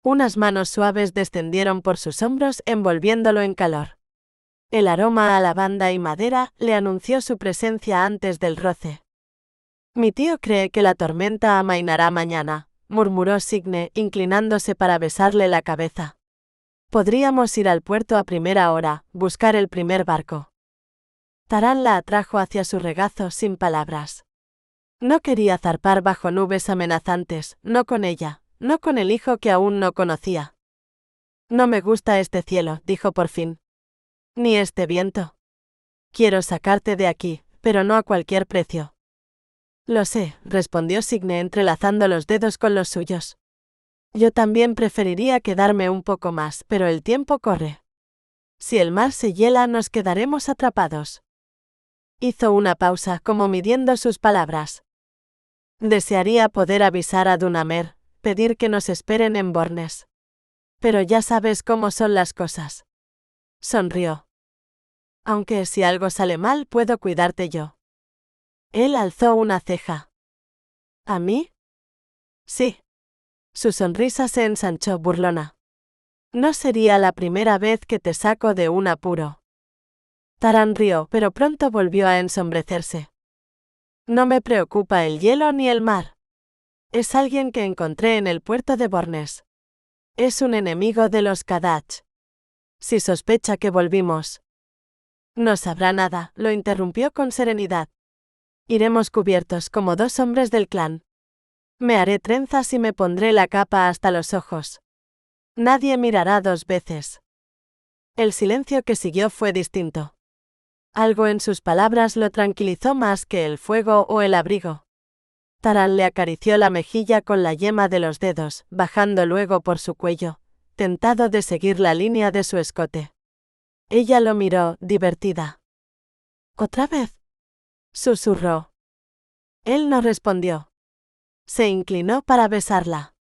Unas manos suaves descendieron por sus hombros envolviéndolo en calor. El aroma a lavanda y madera le anunció su presencia antes del roce. «Mi tío cree que la tormenta amainará mañana», murmuró Signe, inclinándose para besarle la cabeza. «Podríamos ir al puerto a primera hora, buscar el primer barco». Taran la atrajo hacia su regazo sin palabras. No quería zarpar bajo nubes amenazantes, no con ella, no con el hijo que aún no conocía. «No me gusta este cielo», dijo por fin. «Ni este viento. Quiero sacarte de aquí, pero no a cualquier precio». «Lo sé», respondió Signe entrelazando los dedos con los suyos. «Yo también preferiría quedarme un poco más, pero el tiempo corre. Si el mar se hiela, nos quedaremos atrapados». Hizo una pausa, como midiendo sus palabras. «Desearía poder avisar a Dunamer, pedir que nos esperen en Bornes. Pero ya sabes cómo son las cosas». Sonrió. «Aunque si algo sale mal, puedo cuidarte yo». Él alzó una ceja. ¿A mí? Sí. Su sonrisa se ensanchó burlona. «No sería la primera vez que te saco de un apuro». Taran rió, pero pronto volvió a ensombrecerse. «No me preocupa el hielo ni el mar. Es alguien que encontré en el puerto de Bornes. Es un enemigo de los Kadach. Si sospecha que volvimos». «No sabrá nada», lo interrumpió con serenidad. «Iremos cubiertos como dos hombres del clan. Me haré trenzas y me pondré la capa hasta los ojos. Nadie mirará dos veces». El silencio que siguió fue distinto. Algo en sus palabras lo tranquilizó más que el fuego o el abrigo. Taran le acarició la mejilla con la yema de los dedos, bajando luego por su cuello, tentado de seguir la línea de su escote. Ella lo miró, divertida. «¿Otra vez?», susurró. Él no respondió. Se inclinó para besarla.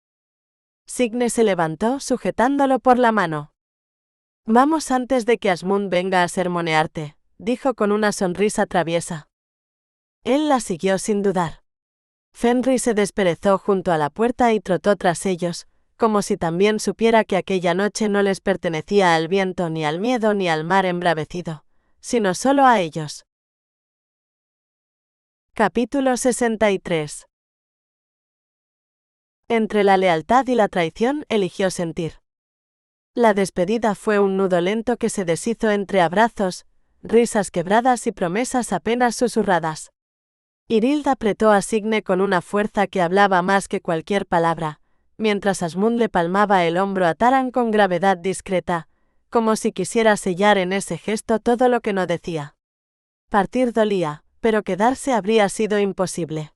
Signe se levantó sujetándolo por la mano. «Vamos antes de que Asmund venga a sermonearte», dijo con una sonrisa traviesa. Él la siguió sin dudar. Fenrir se desperezó junto a la puerta y trotó tras ellos, como si también supiera que aquella noche no les pertenecía al viento ni al miedo ni al mar embravecido, sino solo a ellos. Capítulo 63. Entre la lealtad y la traición eligió sentir. La despedida fue un nudo lento que se deshizo entre abrazos, risas quebradas y promesas apenas susurradas. Irild apretó a Signe con una fuerza que hablaba más que cualquier palabra, mientras Asmund le palmaba el hombro a Taran con gravedad discreta, como si quisiera sellar en ese gesto todo lo que no decía. Partir dolía, pero quedarse habría sido imposible.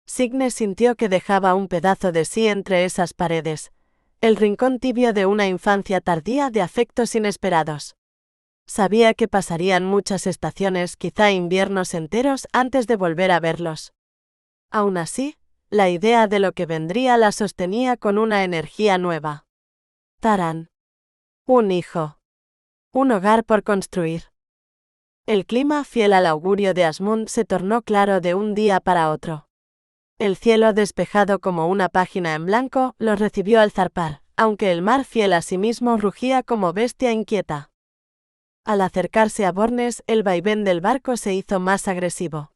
Signe sintió que dejaba un pedazo de sí entre esas paredes, el rincón tibio de una infancia tardía de afectos inesperados. Sabía que pasarían muchas estaciones, quizá inviernos enteros, antes de volver a verlos. Aún así, la idea de lo que vendría la sostenía con una energía nueva. Taran. Un hijo. Un hogar por construir. El clima, fiel al augurio de Asmund, se tornó claro de un día para otro. El cielo, despejado como una página en blanco, los recibió al zarpar, aunque el mar, fiel a sí mismo, rugía como bestia inquieta. Al acercarse a Bornes, el vaivén del barco se hizo más agresivo.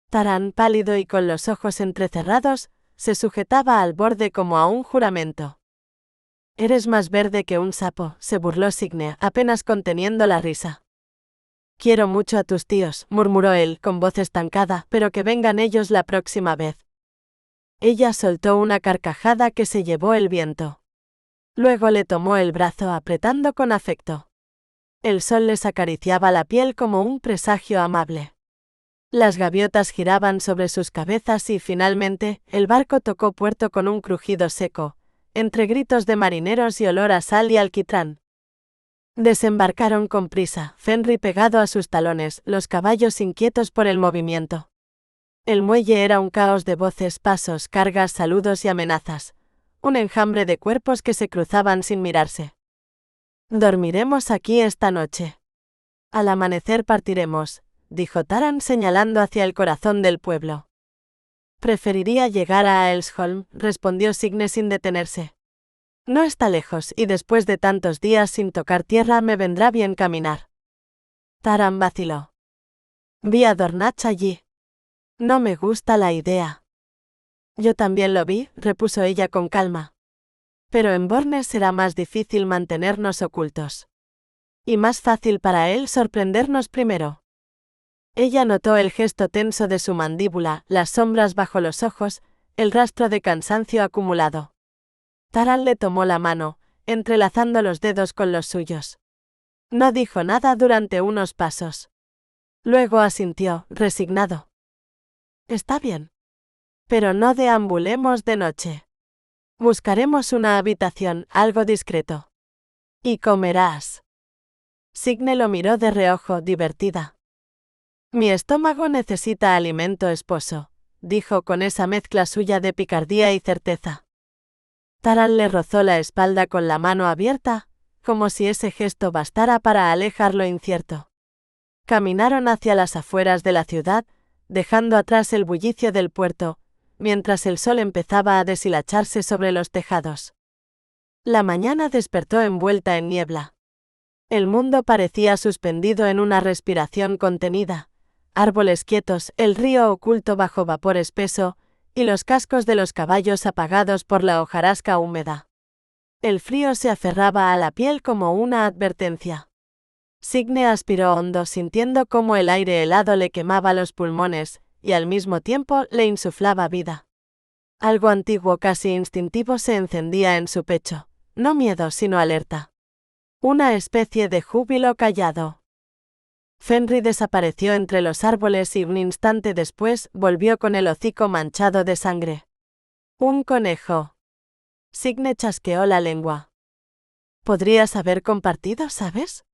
Taran, pálido y con los ojos entrecerrados, se sujetaba al borde como a un juramento. «Eres más verde que un sapo», se burló Signe, apenas conteniendo la risa. «Quiero mucho a tus tíos», murmuró él, con voz estancada, «pero que vengan ellos la próxima vez». Ella soltó una carcajada que se llevó el viento. Luego le tomó el brazo apretando con afecto. El sol les acariciaba la piel como un presagio amable. Las gaviotas giraban sobre sus cabezas y finalmente, el barco tocó puerto con un crujido seco, entre gritos de marineros y olor a sal y alquitrán. Desembarcaron con prisa, Fenrir pegado a sus talones, los caballos inquietos por el movimiento. El muelle era un caos de voces, pasos, cargas, saludos y amenazas. Un enjambre de cuerpos que se cruzaban sin mirarse. «Dormiremos aquí esta noche. Al amanecer partiremos», dijo Taran señalando hacia el corazón del pueblo. «Preferiría llegar a Aelsholm», respondió Signe sin detenerse. «No está lejos, y después de tantos días sin tocar tierra me vendrá bien caminar». Taran vaciló. «Vi a Dornach allí. No me gusta la idea». «Yo también lo vi», repuso ella con calma. «Pero en Borne será más difícil mantenernos ocultos. Y más fácil para él sorprendernos primero». Ella notó el gesto tenso de su mandíbula, las sombras bajo los ojos, el rastro de cansancio acumulado. Taran le tomó la mano, entrelazando los dedos con los suyos. No dijo nada durante unos pasos. Luego asintió, resignado. «Está bien. Pero no deambulemos de noche. Buscaremos una habitación, algo discreto. Y comerás». Signe lo miró de reojo, divertida. «Mi estómago necesita alimento, esposo», dijo con esa mezcla suya de picardía y certeza. Taran le rozó la espalda con la mano abierta, como si ese gesto bastara para alejar lo incierto. Caminaron hacia las afueras de la ciudad, dejando atrás el bullicio del puerto, mientras el sol empezaba a deshilacharse sobre los tejados. La mañana despertó envuelta en niebla. El mundo parecía suspendido en una respiración contenida, árboles quietos, el río oculto bajo vapor espeso, y los cascos de los caballos apagados por la hojarasca húmeda. El frío se aferraba a la piel como una advertencia. Signe aspiró hondo, sintiendo cómo el aire helado le quemaba los pulmones, y al mismo tiempo le insuflaba vida. Algo antiguo, casi instintivo, se encendía en su pecho, no miedo sino alerta. Una especie de júbilo callado. Fenrir desapareció entre los árboles y un instante después volvió con el hocico manchado de sangre. «Un conejo». Signe chasqueó la lengua. «Podrías haber compartido, ¿sabes?».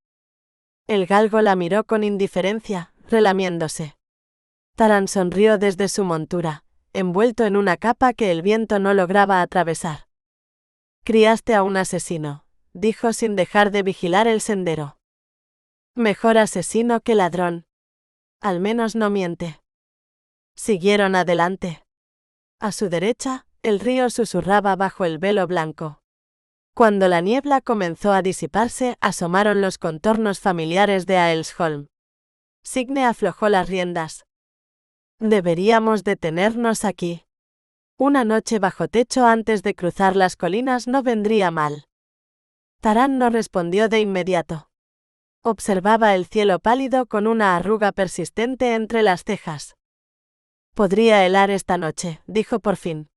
El galgo la miró con indiferencia, relamiéndose. Taran sonrió desde su montura, envuelto en una capa que el viento no lograba atravesar. «Criaste a un asesino», dijo sin dejar de vigilar el sendero. «Mejor asesino que ladrón. Al menos no miente». Siguieron adelante. A su derecha, el río susurraba bajo el velo blanco. Cuando la niebla comenzó a disiparse, asomaron los contornos familiares de Aelsholm. Signe aflojó las riendas. «Deberíamos detenernos aquí. Una noche bajo techo antes de cruzar las colinas no vendría mal». Taran no respondió de inmediato. Observaba el cielo pálido con una arruga persistente entre las cejas. «Podría helar esta noche», dijo por fin.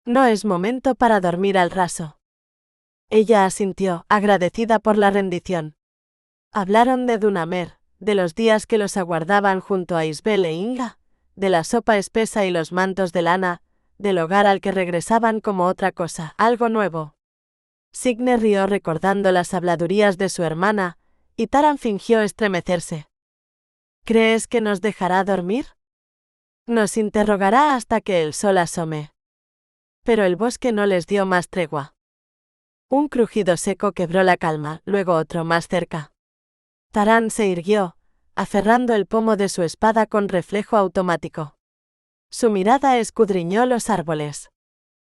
«No es momento para dormir al raso». Ella asintió, agradecida por la rendición. Hablaron de Dunamer, de los días que los aguardaban junto a Isbel e Inga, de la sopa espesa y los mantos de lana, del hogar al que regresaban como otra cosa, algo nuevo. Signe rió recordando las habladurías de su hermana, y Taran fingió estremecerse. «¿Crees que nos dejará dormir? Nos interrogará hasta que el sol asome». Pero el bosque no les dio más tregua. Un crujido seco quebró la calma, luego otro más cerca. Taran se irguió, aferrando el pomo de su espada con reflejo automático. Su mirada escudriñó los árboles.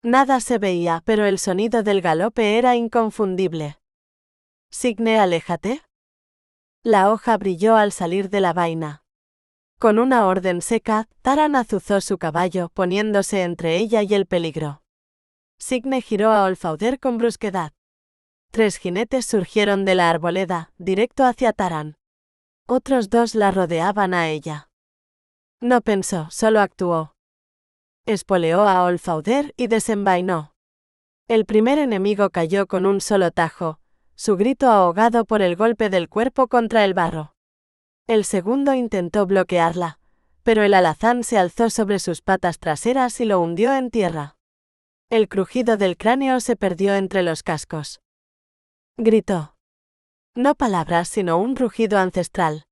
Nada se veía, pero el sonido del galope era inconfundible. «Signe, aléjate». La hoja brilló al salir de la vaina. Con una orden seca, Taran azuzó su caballo, poniéndose entre ella y el peligro. Signe giró a Olfauder con brusquedad. 3 jinetes surgieron de la arboleda, directo hacia Taran. Otros 2 la rodeaban a ella. No pensó, solo actuó. Espoleó a Olfauder y desenvainó. El primer enemigo cayó con un solo tajo, su grito ahogado por el golpe del cuerpo contra el barro. El segundo intentó bloquearla, pero el alazán se alzó sobre sus patas traseras y lo hundió en tierra. El crujido del cráneo se perdió entre los cascos. Gritó. No palabras sino un rugido ancestral.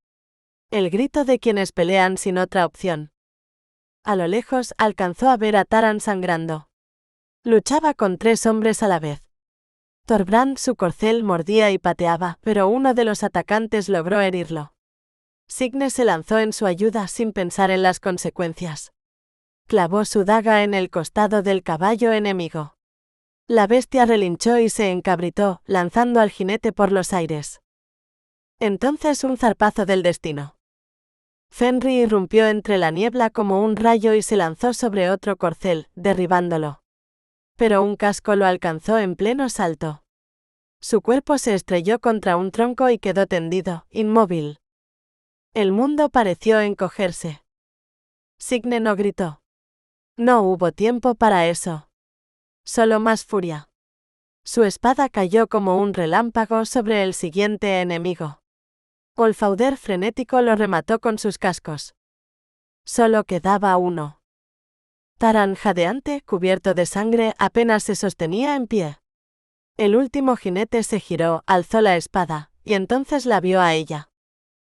El grito de quienes pelean sin otra opción. A lo lejos alcanzó a ver a Taran sangrando. Luchaba con 3 hombres a la vez. Thorbrand su corcel mordía y pateaba, pero uno de los atacantes logró herirlo. Signe se lanzó en su ayuda sin pensar en las consecuencias. Clavó su daga en el costado del caballo enemigo. La bestia relinchó y se encabritó, lanzando al jinete por los aires. Entonces un zarpazo del destino. Fenrir irrumpió entre la niebla como un rayo y se lanzó sobre otro corcel, derribándolo. Pero un casco lo alcanzó en pleno salto. Su cuerpo se estrelló contra un tronco y quedó tendido, inmóvil. El mundo pareció encogerse. Signe no gritó. No hubo tiempo para eso. Solo más furia. Su espada cayó como un relámpago sobre el siguiente enemigo. Olfauder frenético lo remató con sus cascos. Solo quedaba uno. Taran jadeante, cubierto de sangre, apenas se sostenía en pie. El último jinete se giró, alzó la espada, y entonces la vio a ella.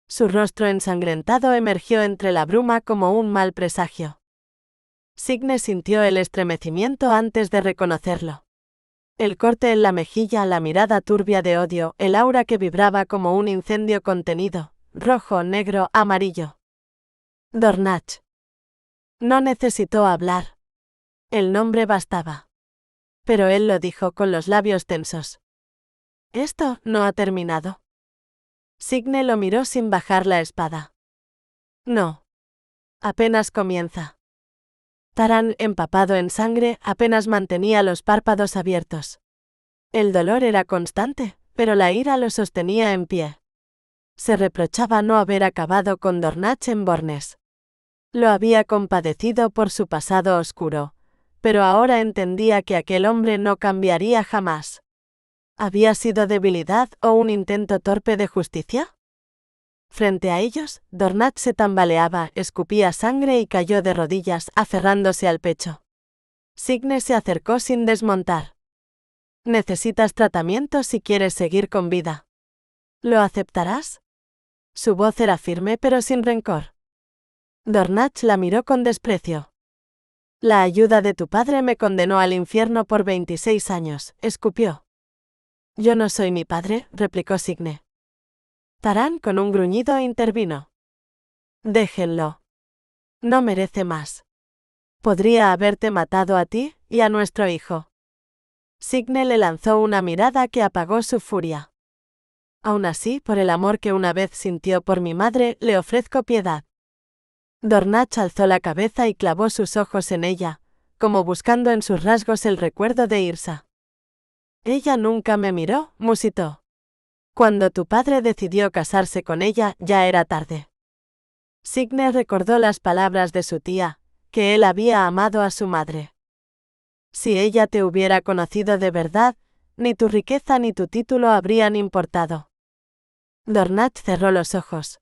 Su rostro ensangrentado emergió entre la bruma como un mal presagio. Signe sintió el estremecimiento antes de reconocerlo. El corte en la mejilla, la mirada turbia de odio, el aura que vibraba como un incendio contenido, rojo, negro, amarillo. Dornach. No necesitó hablar. El nombre bastaba. Pero él lo dijo con los labios tensos. Esto no ha terminado. Signe lo miró sin bajar la espada. No. Apenas comienza. Taran, empapado en sangre, apenas mantenía los párpados abiertos. El dolor era constante, pero la ira lo sostenía en pie. Se reprochaba no haber acabado con Dornach en Bornes. Lo había compadecido por su pasado oscuro, pero ahora entendía que aquel hombre no cambiaría jamás. ¿Había sido debilidad o un intento torpe de justicia? Frente a ellos, Dornach se tambaleaba, escupía sangre y cayó de rodillas, aferrándose al pecho. Signe se acercó sin desmontar. Necesitas tratamiento si quieres seguir con vida. ¿Lo aceptarás? Su voz era firme pero sin rencor. Dornach la miró con desprecio. La ayuda de tu padre me condenó al infierno por 26 años, escupió. Yo no soy mi padre, replicó Signe. Taran con un gruñido intervino. Déjenlo. No merece más. Podría haberte matado a ti y a nuestro hijo. Signe le lanzó una mirada que apagó su furia. Aún así, por el amor que una vez sintió por mi madre, le ofrezco piedad. Dornach alzó la cabeza y clavó sus ojos en ella, como buscando en sus rasgos el recuerdo de Yrsa. Ella nunca me miró, musitó. Cuando tu padre decidió casarse con ella, ya era tarde. Signe recordó las palabras de su tía, que él había amado a su madre. Si ella te hubiera conocido de verdad, ni tu riqueza ni tu título habrían importado. Dornach cerró los ojos.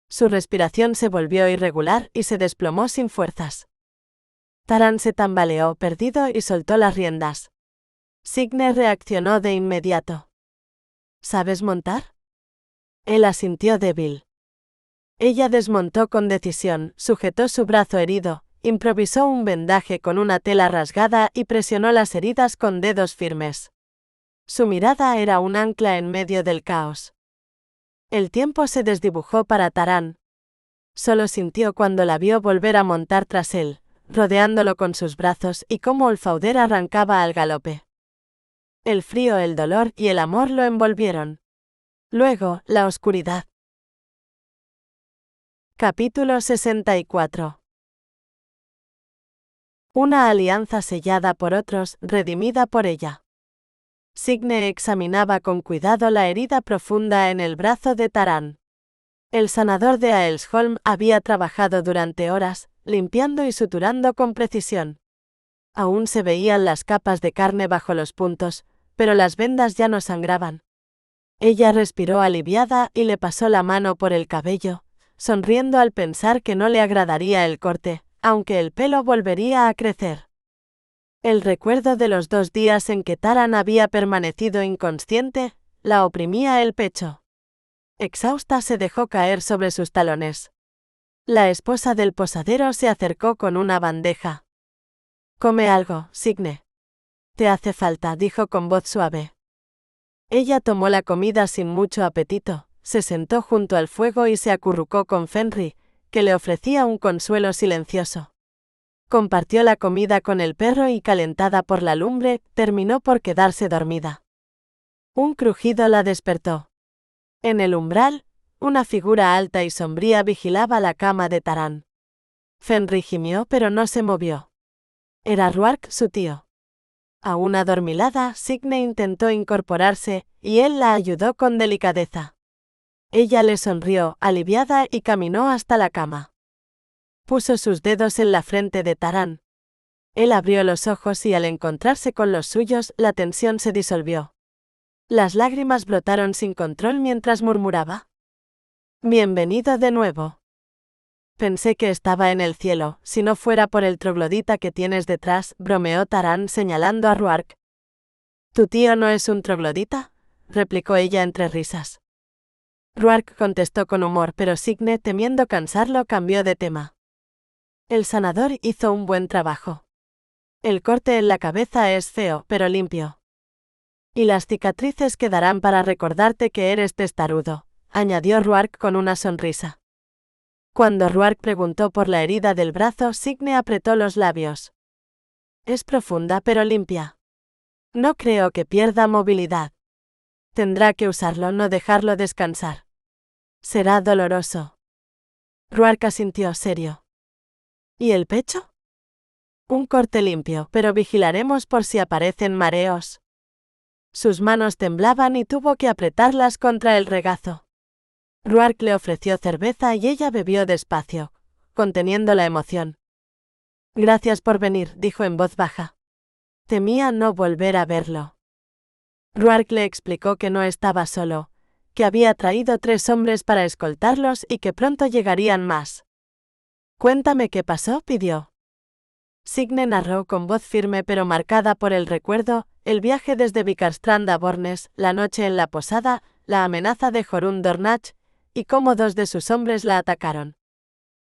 Su respiración se volvió irregular y se desplomó sin fuerzas. Taran se tambaleó perdido y soltó las riendas. Signe reaccionó de inmediato. ¿Sabes montar? Él asintió débil. Ella desmontó con decisión, sujetó su brazo herido, improvisó un vendaje con una tela rasgada y presionó las heridas con dedos firmes. Su mirada era un ancla en medio del caos. El tiempo se desdibujó para Taran. Solo sintió cuando la vio volver a montar tras él, rodeándolo con sus brazos y cómo Olfauder arrancaba al galope. El frío, el dolor y el amor lo envolvieron. Luego, la oscuridad. Capítulo 64. Una alianza sellada por otros, redimida por ella. Signe examinaba con cuidado la herida profunda en el brazo de Taran. El sanador de Aelsholm había trabajado durante horas, limpiando y suturando con precisión. Aún se veían las capas de carne bajo los puntos, pero las vendas ya no sangraban. Ella respiró aliviada y le pasó la mano por el cabello, sonriendo al pensar que no le agradaría el corte, aunque el pelo volvería a crecer. El recuerdo de los 2 días en que Taran había permanecido inconsciente la oprimía el pecho. Exhausta se dejó caer sobre sus talones. La esposa del posadero se acercó con una bandeja. «Come algo, Signe. Te hace falta», dijo con voz suave. Ella tomó la comida sin mucho apetito, se sentó junto al fuego y se acurrucó con Fenrir, que le ofrecía un consuelo silencioso. Compartió la comida con el perro y, calentada por la lumbre, terminó por quedarse dormida. Un crujido la despertó. En el umbral, una figura alta y sombría vigilaba la cama de Taran. Fenrir gimió pero no se movió. Era Ruark, su tío. Aún adormilada, Signe intentó incorporarse, y él la ayudó con delicadeza. Ella le sonrió, aliviada, y caminó hasta la cama. Puso sus dedos en la frente de Taran. Él abrió los ojos y al encontrarse con los suyos, la tensión se disolvió. Las lágrimas brotaron sin control mientras murmuraba: «Bienvenido de nuevo. Pensé que estaba en el cielo, si no fuera por el troglodita que tienes detrás», bromeó Taran señalando a Ruark. «¿Tu tío no es un troglodita?», replicó ella entre risas. Ruark contestó con humor, pero Signe, temiendo cansarlo, cambió de tema. «El sanador hizo un buen trabajo. El corte en la cabeza es feo, pero limpio. Y las cicatrices quedarán para recordarte que eres testarudo», añadió Ruark con una sonrisa. Cuando Ruark preguntó por la herida del brazo, Signe apretó los labios. «Es profunda pero limpia. No creo que pierda movilidad. Tendrá que usarlo, no dejarlo descansar. Será doloroso». Ruark asintió serio. «¿Y el pecho?». «Un corte limpio, pero vigilaremos por si aparecen mareos». Sus manos temblaban y tuvo que apretarlas contra el regazo. Ruark le ofreció cerveza y ella bebió despacio, conteniendo la emoción. «Gracias por venir», dijo en voz baja. Temía no volver a verlo. Ruark le explicó que no estaba solo, que había traído 3 hombres para escoltarlos y que pronto llegarían más. «Cuéntame qué pasó», pidió. Signe narró con voz firme pero marcada por el recuerdo, el viaje desde Vikarstrand a Bornes, la noche en la posada, la amenaza de Jorund Dornach, y cómo 2 de sus hombres la atacaron.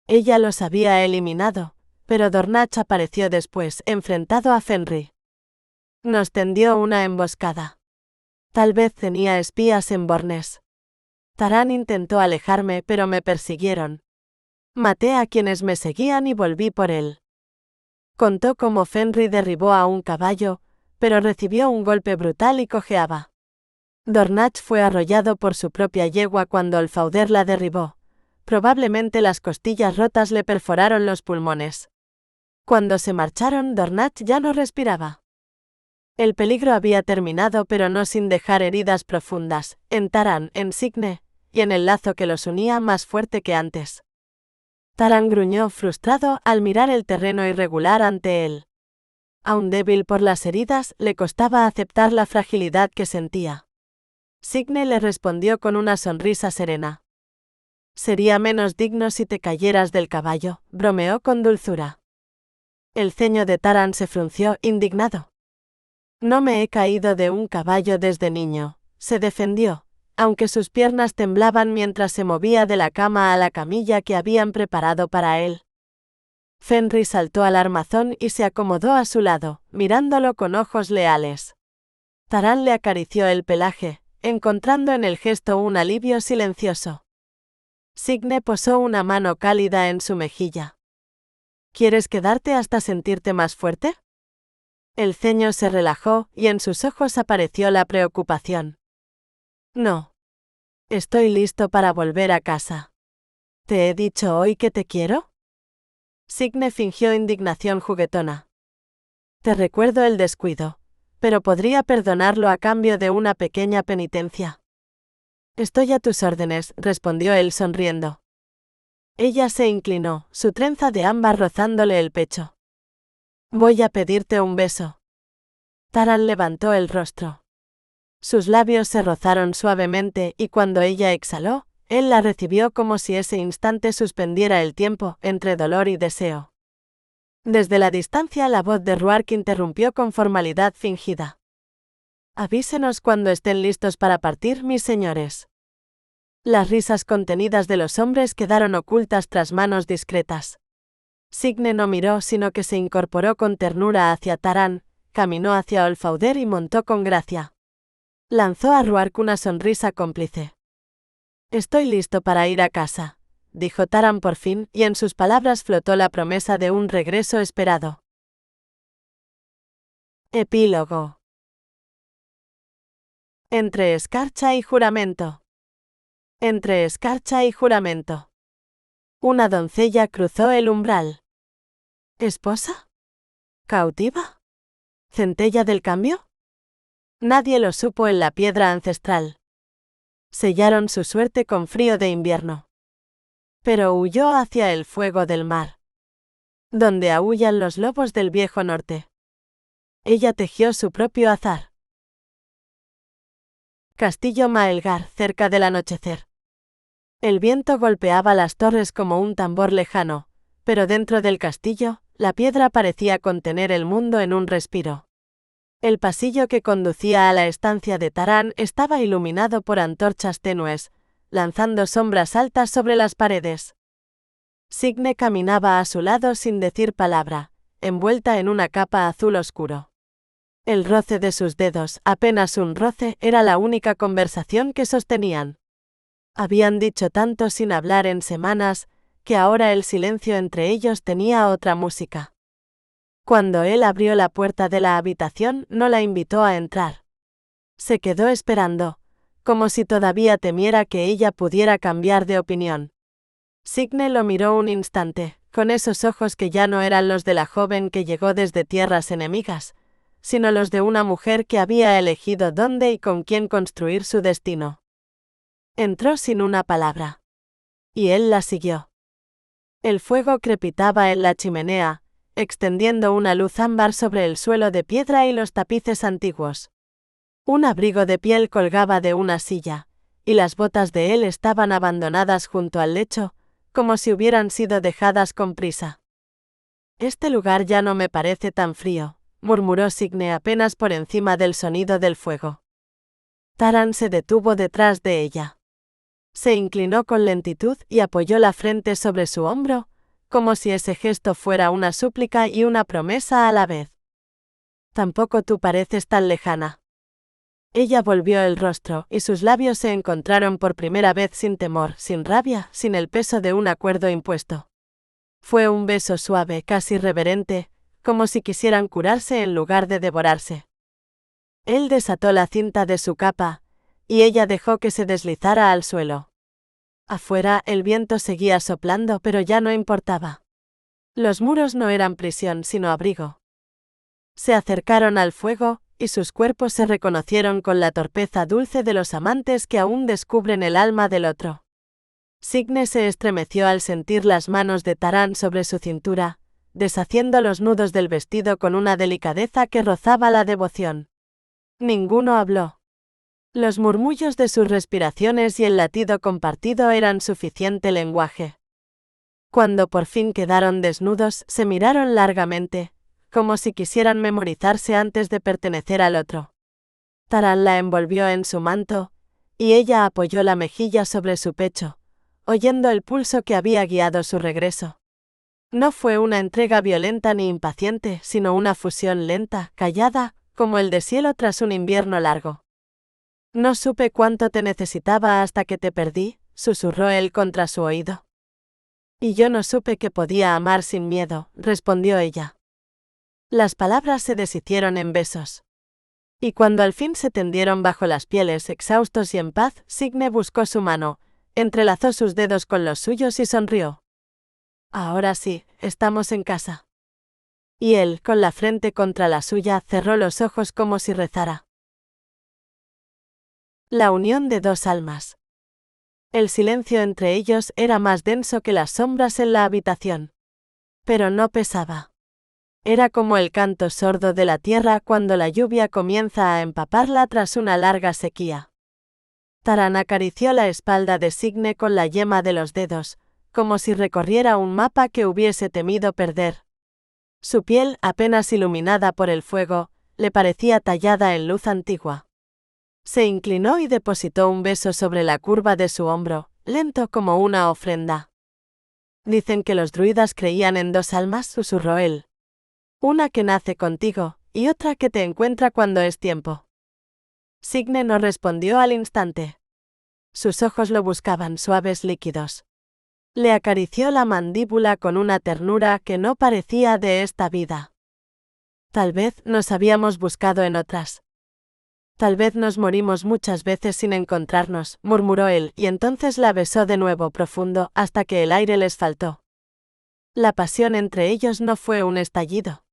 Ella los había eliminado, pero Dornach apareció después, enfrentado a Fenrir. Nos tendió una emboscada. Tal vez tenía espías en Bornes. Taran intentó alejarme, pero me persiguieron. Maté a quienes me seguían y volví por él. Contó cómo Fenrir derribó a un caballo, pero recibió un golpe brutal y cojeaba. Dornach fue arrollado por su propia yegua cuando Olfauder la derribó. Probablemente las costillas rotas le perforaron los pulmones. Cuando se marcharon, Dornach ya no respiraba. El peligro había terminado, pero no sin dejar heridas profundas, en Taran, en Signe, y en el lazo que los unía más fuerte que antes. Taran gruñó frustrado al mirar el terreno irregular ante él. Aún débil por las heridas, le costaba aceptar la fragilidad que sentía. Signe le respondió con una sonrisa serena. «Sería menos digno si te cayeras del caballo», bromeó con dulzura. El ceño de Taran se frunció, indignado. «No me he caído de un caballo desde niño», se defendió, aunque sus piernas temblaban mientras se movía de la cama a la camilla que habían preparado para él. Fenrir saltó al armazón y se acomodó a su lado, mirándolo con ojos leales. Taran le acarició el pelaje, encontrando en el gesto un alivio silencioso. Signe posó una mano cálida en su mejilla. «¿Quieres quedarte hasta sentirte más fuerte?». El ceño se relajó y en sus ojos apareció la preocupación. «No. Estoy listo para volver a casa. ¿Te he dicho hoy que te quiero?». Signe fingió indignación juguetona. «Te recuerdo el descuido, pero podría perdonarlo a cambio de una pequeña penitencia». «Estoy a tus órdenes», respondió él sonriendo. Ella se inclinó, su trenza de ámbar rozándole el pecho. «Voy a pedirte un beso». Taran levantó el rostro. Sus labios se rozaron suavemente y cuando ella exhaló, él la recibió como si ese instante suspendiera el tiempo entre dolor y deseo. Desde la distancia la voz de Ruark interrumpió con formalidad fingida. Avísenos cuando estén listos para partir, mis señores. Las risas contenidas de los hombres quedaron ocultas tras manos discretas. Signe no miró, sino que se incorporó con ternura hacia Taran, caminó hacia Olfauder y montó con gracia. Lanzó a Ruark una sonrisa cómplice. Estoy listo para ir a casa, dijo Taran por fin, y en sus palabras flotó la promesa de un regreso esperado. Epílogo. Entre escarcha y juramento. Entre escarcha y juramento. Una doncella cruzó el umbral. ¿Esposa? ¿Cautiva? ¿Centella del cambio? Nadie lo supo en la piedra ancestral. Sellaron su suerte con frío de invierno. Pero huyó hacia el fuego del mar, donde aúllan los lobos del viejo norte. Ella tejió su propio azar. Castillo Maelgar, cerca del anochecer. El viento golpeaba las torres como un tambor lejano, pero dentro del castillo, la piedra parecía contener el mundo en un respiro. El pasillo que conducía a la estancia de Taran estaba iluminado por antorchas tenues, lanzando sombras altas sobre las paredes. Signe caminaba a su lado sin decir palabra, envuelta en una capa azul oscuro. El roce de sus dedos, apenas un roce, era la única conversación que sostenían. Habían dicho tanto sin hablar en semanas, que ahora el silencio entre ellos tenía otra música. Cuando él abrió la puerta de la habitación, no la invitó a entrar. Se quedó esperando, como si todavía temiera que ella pudiera cambiar de opinión. Signe lo miró un instante, con esos ojos que ya no eran los de la joven que llegó desde tierras enemigas, sino los de una mujer que había elegido dónde y con quién construir su destino. Entró sin una palabra. Y él la siguió. El fuego crepitaba en la chimenea, extendiendo una luz ámbar sobre el suelo de piedra y los tapices antiguos. Un abrigo de piel colgaba de una silla, y las botas de él estaban abandonadas junto al lecho, como si hubieran sido dejadas con prisa. Este lugar ya no me parece tan frío, murmuró Signe apenas por encima del sonido del fuego. Taran se detuvo detrás de ella. Se inclinó con lentitud y apoyó la frente sobre su hombro, como si ese gesto fuera una súplica y una promesa a la vez. Tampoco tú pareces tan lejana. Ella volvió el rostro, y sus labios se encontraron por primera vez sin temor, sin rabia, sin el peso de un acuerdo impuesto. Fue un beso suave, casi reverente, como si quisieran curarse en lugar de devorarse. Él desató la cinta de su capa, y ella dejó que se deslizara al suelo. Afuera, el viento seguía soplando, pero ya no importaba. Los muros no eran prisión, sino abrigo. Se acercaron al fuego, y sus cuerpos se reconocieron con la torpeza dulce de los amantes que aún descubren el alma del otro. Signe se estremeció al sentir las manos de Taran sobre su cintura, deshaciendo los nudos del vestido con una delicadeza que rozaba la devoción. Ninguno habló. Los murmullos de sus respiraciones y el latido compartido eran suficiente lenguaje. Cuando por fin quedaron desnudos, se miraron largamente, como si quisieran memorizarse antes de pertenecer al otro. Taran la envolvió en su manto, y ella apoyó la mejilla sobre su pecho, oyendo el pulso que había guiado su regreso. No fue una entrega violenta ni impaciente, sino una fusión lenta, callada, como el deshielo tras un invierno largo. No supe cuánto te necesitaba hasta que te perdí, susurró él contra su oído. Y yo no supe que podía amar sin miedo, respondió ella. Las palabras se deshicieron en besos. Y cuando al fin se tendieron bajo las pieles exhaustos y en paz, Signe buscó su mano, entrelazó sus dedos con los suyos y sonrió. Ahora sí, estamos en casa. Y él, con la frente contra la suya, cerró los ojos como si rezara. La unión de dos almas. El silencio entre ellos era más denso que las sombras en la habitación. Pero no pesaba. Era como el canto sordo de la tierra cuando la lluvia comienza a empaparla tras una larga sequía. Taran acarició la espalda de Signe con la yema de los dedos, como si recorriera un mapa que hubiese temido perder. Su piel, apenas iluminada por el fuego, le parecía tallada en luz antigua. Se inclinó y depositó un beso sobre la curva de su hombro, lento como una ofrenda. Dicen que los druidas creían en dos almas, susurró él. Una que nace contigo, y otra que te encuentra cuando es tiempo. Signe no respondió al instante. Sus ojos lo buscaban suaves líquidos. Le acarició la mandíbula con una ternura que no parecía de esta vida. Tal vez nos habíamos buscado en otras. Tal vez nos morimos muchas veces sin encontrarnos, murmuró él, y entonces la besó de nuevo profundo hasta que el aire les faltó. La pasión entre ellos no fue un estallido.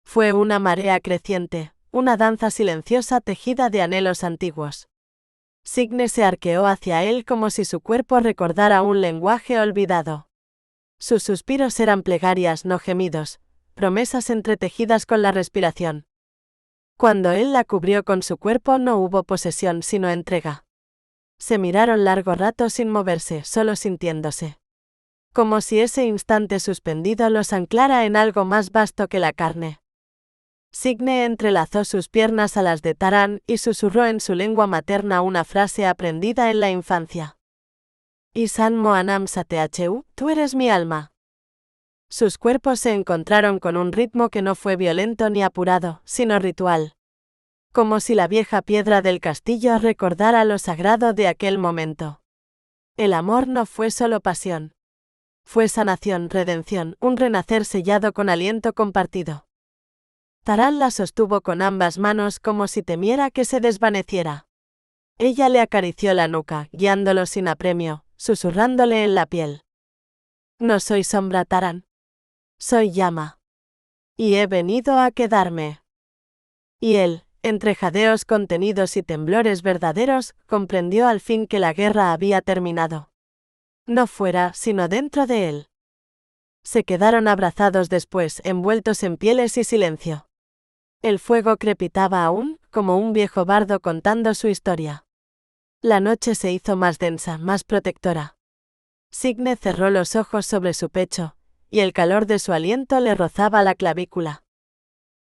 Fue una marea creciente, una danza silenciosa tejida de anhelos antiguos. Signe se arqueó hacia él como si su cuerpo recordara un lenguaje olvidado. Sus suspiros eran plegarias, no gemidos, promesas entretejidas con la respiración. Cuando él la cubrió con su cuerpo no hubo posesión sino entrega. Se miraron largo rato sin moverse, solo sintiéndose. Como si ese instante suspendido los anclara en algo más vasto que la carne. Signe entrelazó sus piernas a las de Taran y susurró en su lengua materna una frase aprendida en la infancia. Isan Moanam Satehu, tú eres mi alma. Sus cuerpos se encontraron con un ritmo que no fue violento ni apurado, sino ritual. Como si la vieja piedra del castillo recordara lo sagrado de aquel momento. El amor no fue solo pasión. Fue sanación, redención, un renacer sellado con aliento compartido. Taran la sostuvo con ambas manos como si temiera que se desvaneciera. Ella le acarició la nuca, guiándolo sin apremio, susurrándole en la piel. No soy sombra, Taran. Soy llama. Y he venido a quedarme. Y él, entre jadeos contenidos y temblores verdaderos, comprendió al fin que la guerra había terminado. No fuera, sino dentro de él. Se quedaron abrazados después, envueltos en pieles y silencio. El fuego crepitaba aún, como un viejo bardo contando su historia. La noche se hizo más densa, más protectora. Signe cerró los ojos sobre su pecho, y el calor de su aliento le rozaba la clavícula.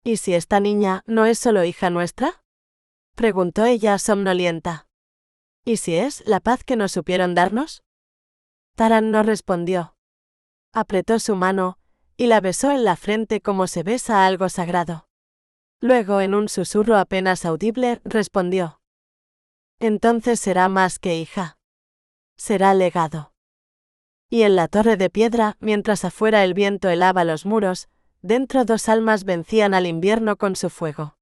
¿Y si esta niña no es solo hija nuestra?, preguntó ella somnolienta. ¿Y si es la paz que no supieron darnos? Taran no respondió. Apretó su mano, y la besó en la frente como se besa algo sagrado. Luego, en un susurro apenas audible, respondió. Entonces será más que hija. Será legado. Y en la torre de piedra, mientras afuera el viento helaba los muros, dentro dos almas vencían al invierno con su fuego.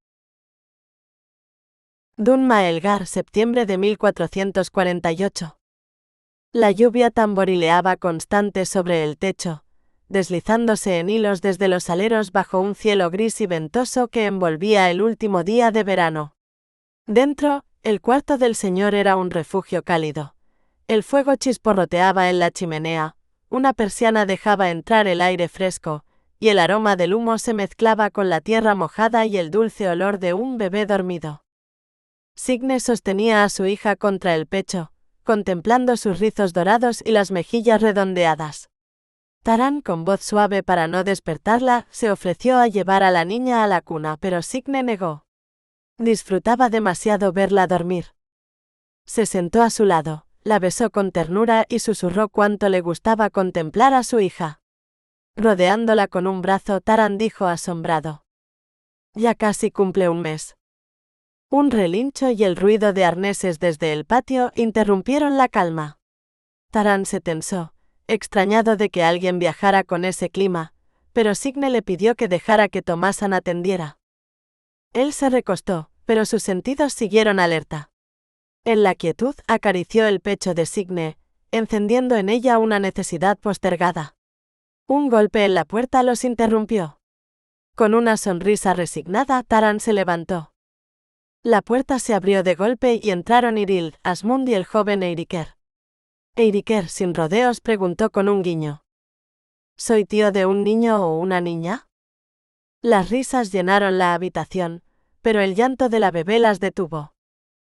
Dun Maelgar, septiembre de 1448. La lluvia tamborileaba constante sobre el techo, deslizándose en hilos desde los aleros bajo un cielo gris y ventoso que envolvía el último día de verano. Dentro, el cuarto del señor era un refugio cálido. El fuego chisporroteaba en la chimenea, una persiana dejaba entrar el aire fresco, y el aroma del humo se mezclaba con la tierra mojada y el dulce olor de un bebé dormido. Signe sostenía a su hija contra el pecho, contemplando sus rizos dorados y las mejillas redondeadas. Taran, con voz suave para no despertarla, se ofreció a llevar a la niña a la cuna, pero Signe negó. Disfrutaba demasiado verla dormir. Se sentó a su lado, la besó con ternura y susurró cuánto le gustaba contemplar a su hija. Rodeándola con un brazo, Taran dijo asombrado. Ya casi cumple un mes. Un relincho y el ruido de arneses desde el patio interrumpieron la calma. Taran se tensó, extrañado de que alguien viajara con ese clima, pero Signe le pidió que dejara que Tomasan atendiera. Él se recostó, pero sus sentidos siguieron alerta. En la quietud acarició el pecho de Signe, encendiendo en ella una necesidad postergada. Un golpe en la puerta los interrumpió. Con una sonrisa resignada, Taran se levantó. La puerta se abrió de golpe y entraron Irild, Asmund y el joven Eiriker. Eiriker, sin rodeos, preguntó con un guiño. ¿Soy tío de un niño o una niña? Las risas llenaron la habitación, pero el llanto de la bebé las detuvo.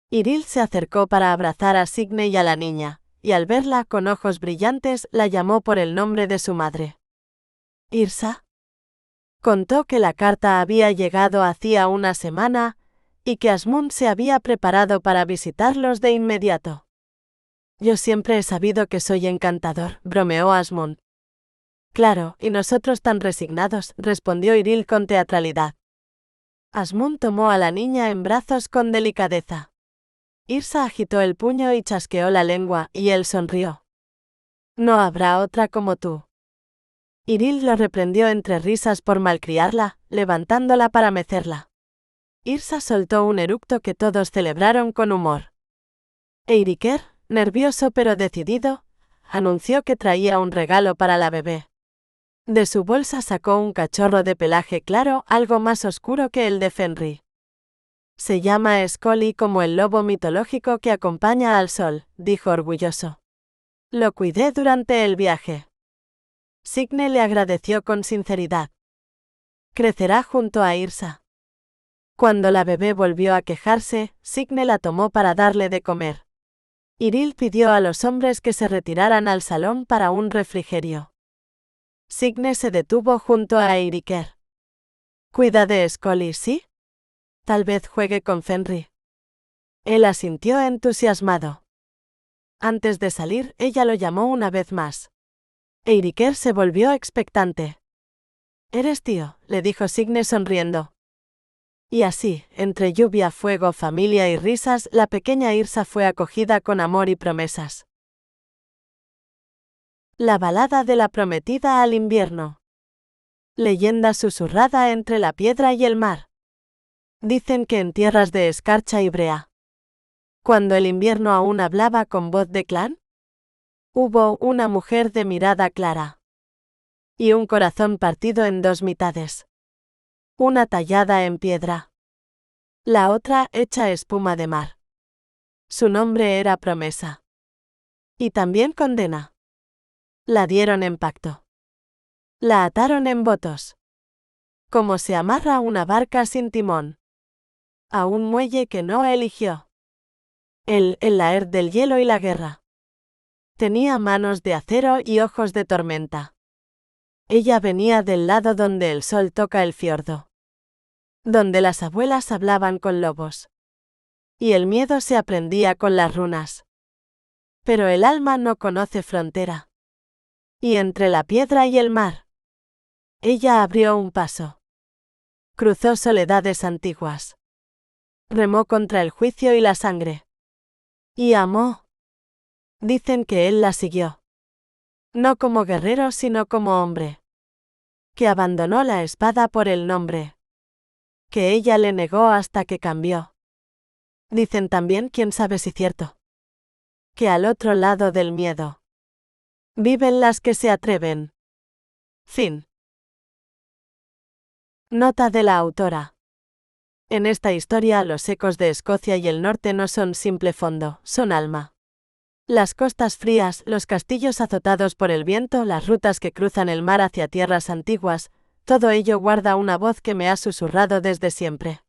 Irild se acercó para abrazar a Signe y a la niña, y al verla con ojos brillantes la llamó por el nombre de su madre. ¿Irsa? Contó que la carta había llegado hacía una semana, y que Asmund se había preparado para visitarlos de inmediato. Yo siempre he sabido que soy encantador, bromeó Asmund. Claro, y nosotros tan resignados, respondió Yril con teatralidad. Asmund tomó a la niña en brazos con delicadeza. Yrsa agitó el puño y chasqueó la lengua, y él sonrió. No habrá otra como tú. Yril lo reprendió entre risas por malcriarla, levantándola para mecerla. Yrsa soltó un eructo que todos celebraron con humor. Eiriker, nervioso pero decidido, anunció que traía un regalo para la bebé. De su bolsa sacó un cachorro de pelaje claro, algo más oscuro que el de Fenrir. Se llama Scully como el lobo mitológico que acompaña al sol, dijo orgulloso. Lo cuidé durante el viaje. Signe le agradeció con sinceridad. Crecerá junto a Yrsa. Cuando la bebé volvió a quejarse, Signe la tomó para darle de comer. Yril pidió a los hombres que se retiraran al salón para un refrigerio. Signe se detuvo junto a Eiriker. Cuida de Scully, ¿sí? Tal vez juegue con Fenrir. Él asintió entusiasmado. Antes de salir, ella lo llamó una vez más. Eiriker se volvió expectante. «Eres tío», le dijo Signe sonriendo. Y así, entre lluvia, fuego, familia y risas, la pequeña Yrsa fue acogida con amor y promesas. La balada de la prometida al invierno. Leyenda susurrada entre la piedra y el mar. Dicen que en tierras de escarcha y brea, cuando el invierno aún hablaba con voz de clan, hubo una mujer de mirada clara y un corazón partido en dos mitades. Una tallada en piedra, la otra hecha espuma de mar. Su nombre era Promesa. Y también Condena. La dieron en pacto. La ataron en votos. Como se amarra una barca sin timón a un muelle que no eligió. El Laer del hielo y la guerra. Tenía manos de acero y ojos de tormenta. Ella venía del lado donde el sol toca el fiordo, donde las abuelas hablaban con lobos. Y el miedo se aprendía con las runas. Pero el alma no conoce frontera. Y entre la piedra y el mar, ella abrió un paso. Cruzó soledades antiguas. Remó contra el juicio y la sangre. Y amó. Dicen que él la siguió. No como guerrero sino como hombre. Que abandonó la espada por el nombre. Que ella le negó hasta que cambió. Dicen también, quién sabe si cierto, que al otro lado del miedo viven las que se atreven. Fin. Nota de la autora. En esta historia los ecos de Escocia y el norte no son simple fondo, son alma. Las costas frías, los castillos azotados por el viento, las rutas que cruzan el mar hacia tierras antiguas, todo ello guarda una voz que me ha susurrado desde siempre.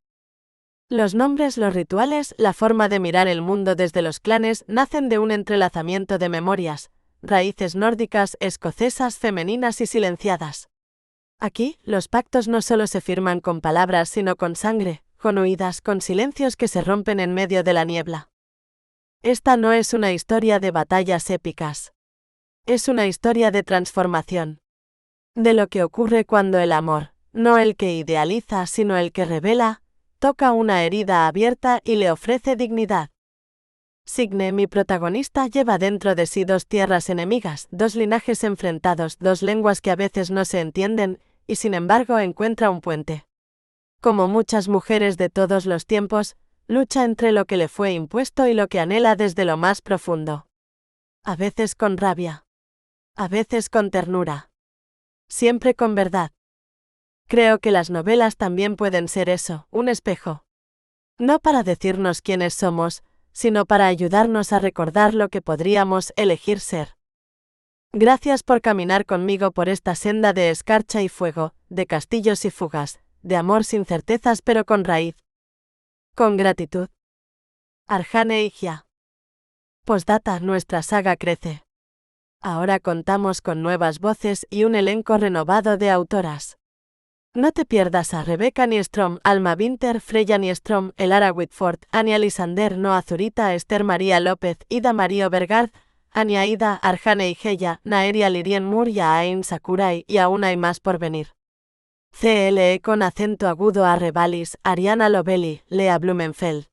Los nombres, los rituales, la forma de mirar el mundo desde los clanes nacen de un entrelazamiento de memorias, raíces nórdicas, escocesas, femeninas y silenciadas. Aquí, los pactos no solo se firman con palabras sino con sangre, con huidas, con silencios que se rompen en medio de la niebla. Esta no es una historia de batallas épicas. Es una historia de transformación. De lo que ocurre cuando el amor, no el que idealiza sino el que revela, toca una herida abierta y le ofrece dignidad. Signe, mi protagonista, lleva dentro de sí dos tierras enemigas, dos linajes enfrentados, dos lenguas que a veces no se entienden, y sin embargo encuentra un puente. Como muchas mujeres de todos los tiempos, lucha entre lo que le fue impuesto y lo que anhela desde lo más profundo. A veces con rabia. A veces con ternura. Siempre con verdad. Creo que las novelas también pueden ser eso, un espejo. No para decirnos quiénes somos, sino para ayudarnos a recordar lo que podríamos elegir ser. Gracias por caminar conmigo por esta senda de escarcha y fuego, de castillos y fugas, de amor sin certezas pero con raíz. Con gratitud. Arjane Igia. Postdata, nuestra saga crece. Ahora contamos con nuevas voces y un elenco renovado de autoras. No te pierdas a Rebecca Nystrom, Alma Winter, Freya Nystrom, Elara Whitford, Anya Lisander, Noa Zurita, Esther María López, Ida María Bergard, Anya Ida, Arjane Igeya, Naeria Lirien Muria, Ain Sakurai, y aún hay más por venir. CLE con acento agudo a Revalis, Ariana Lovelli, Lea Blumenfeld.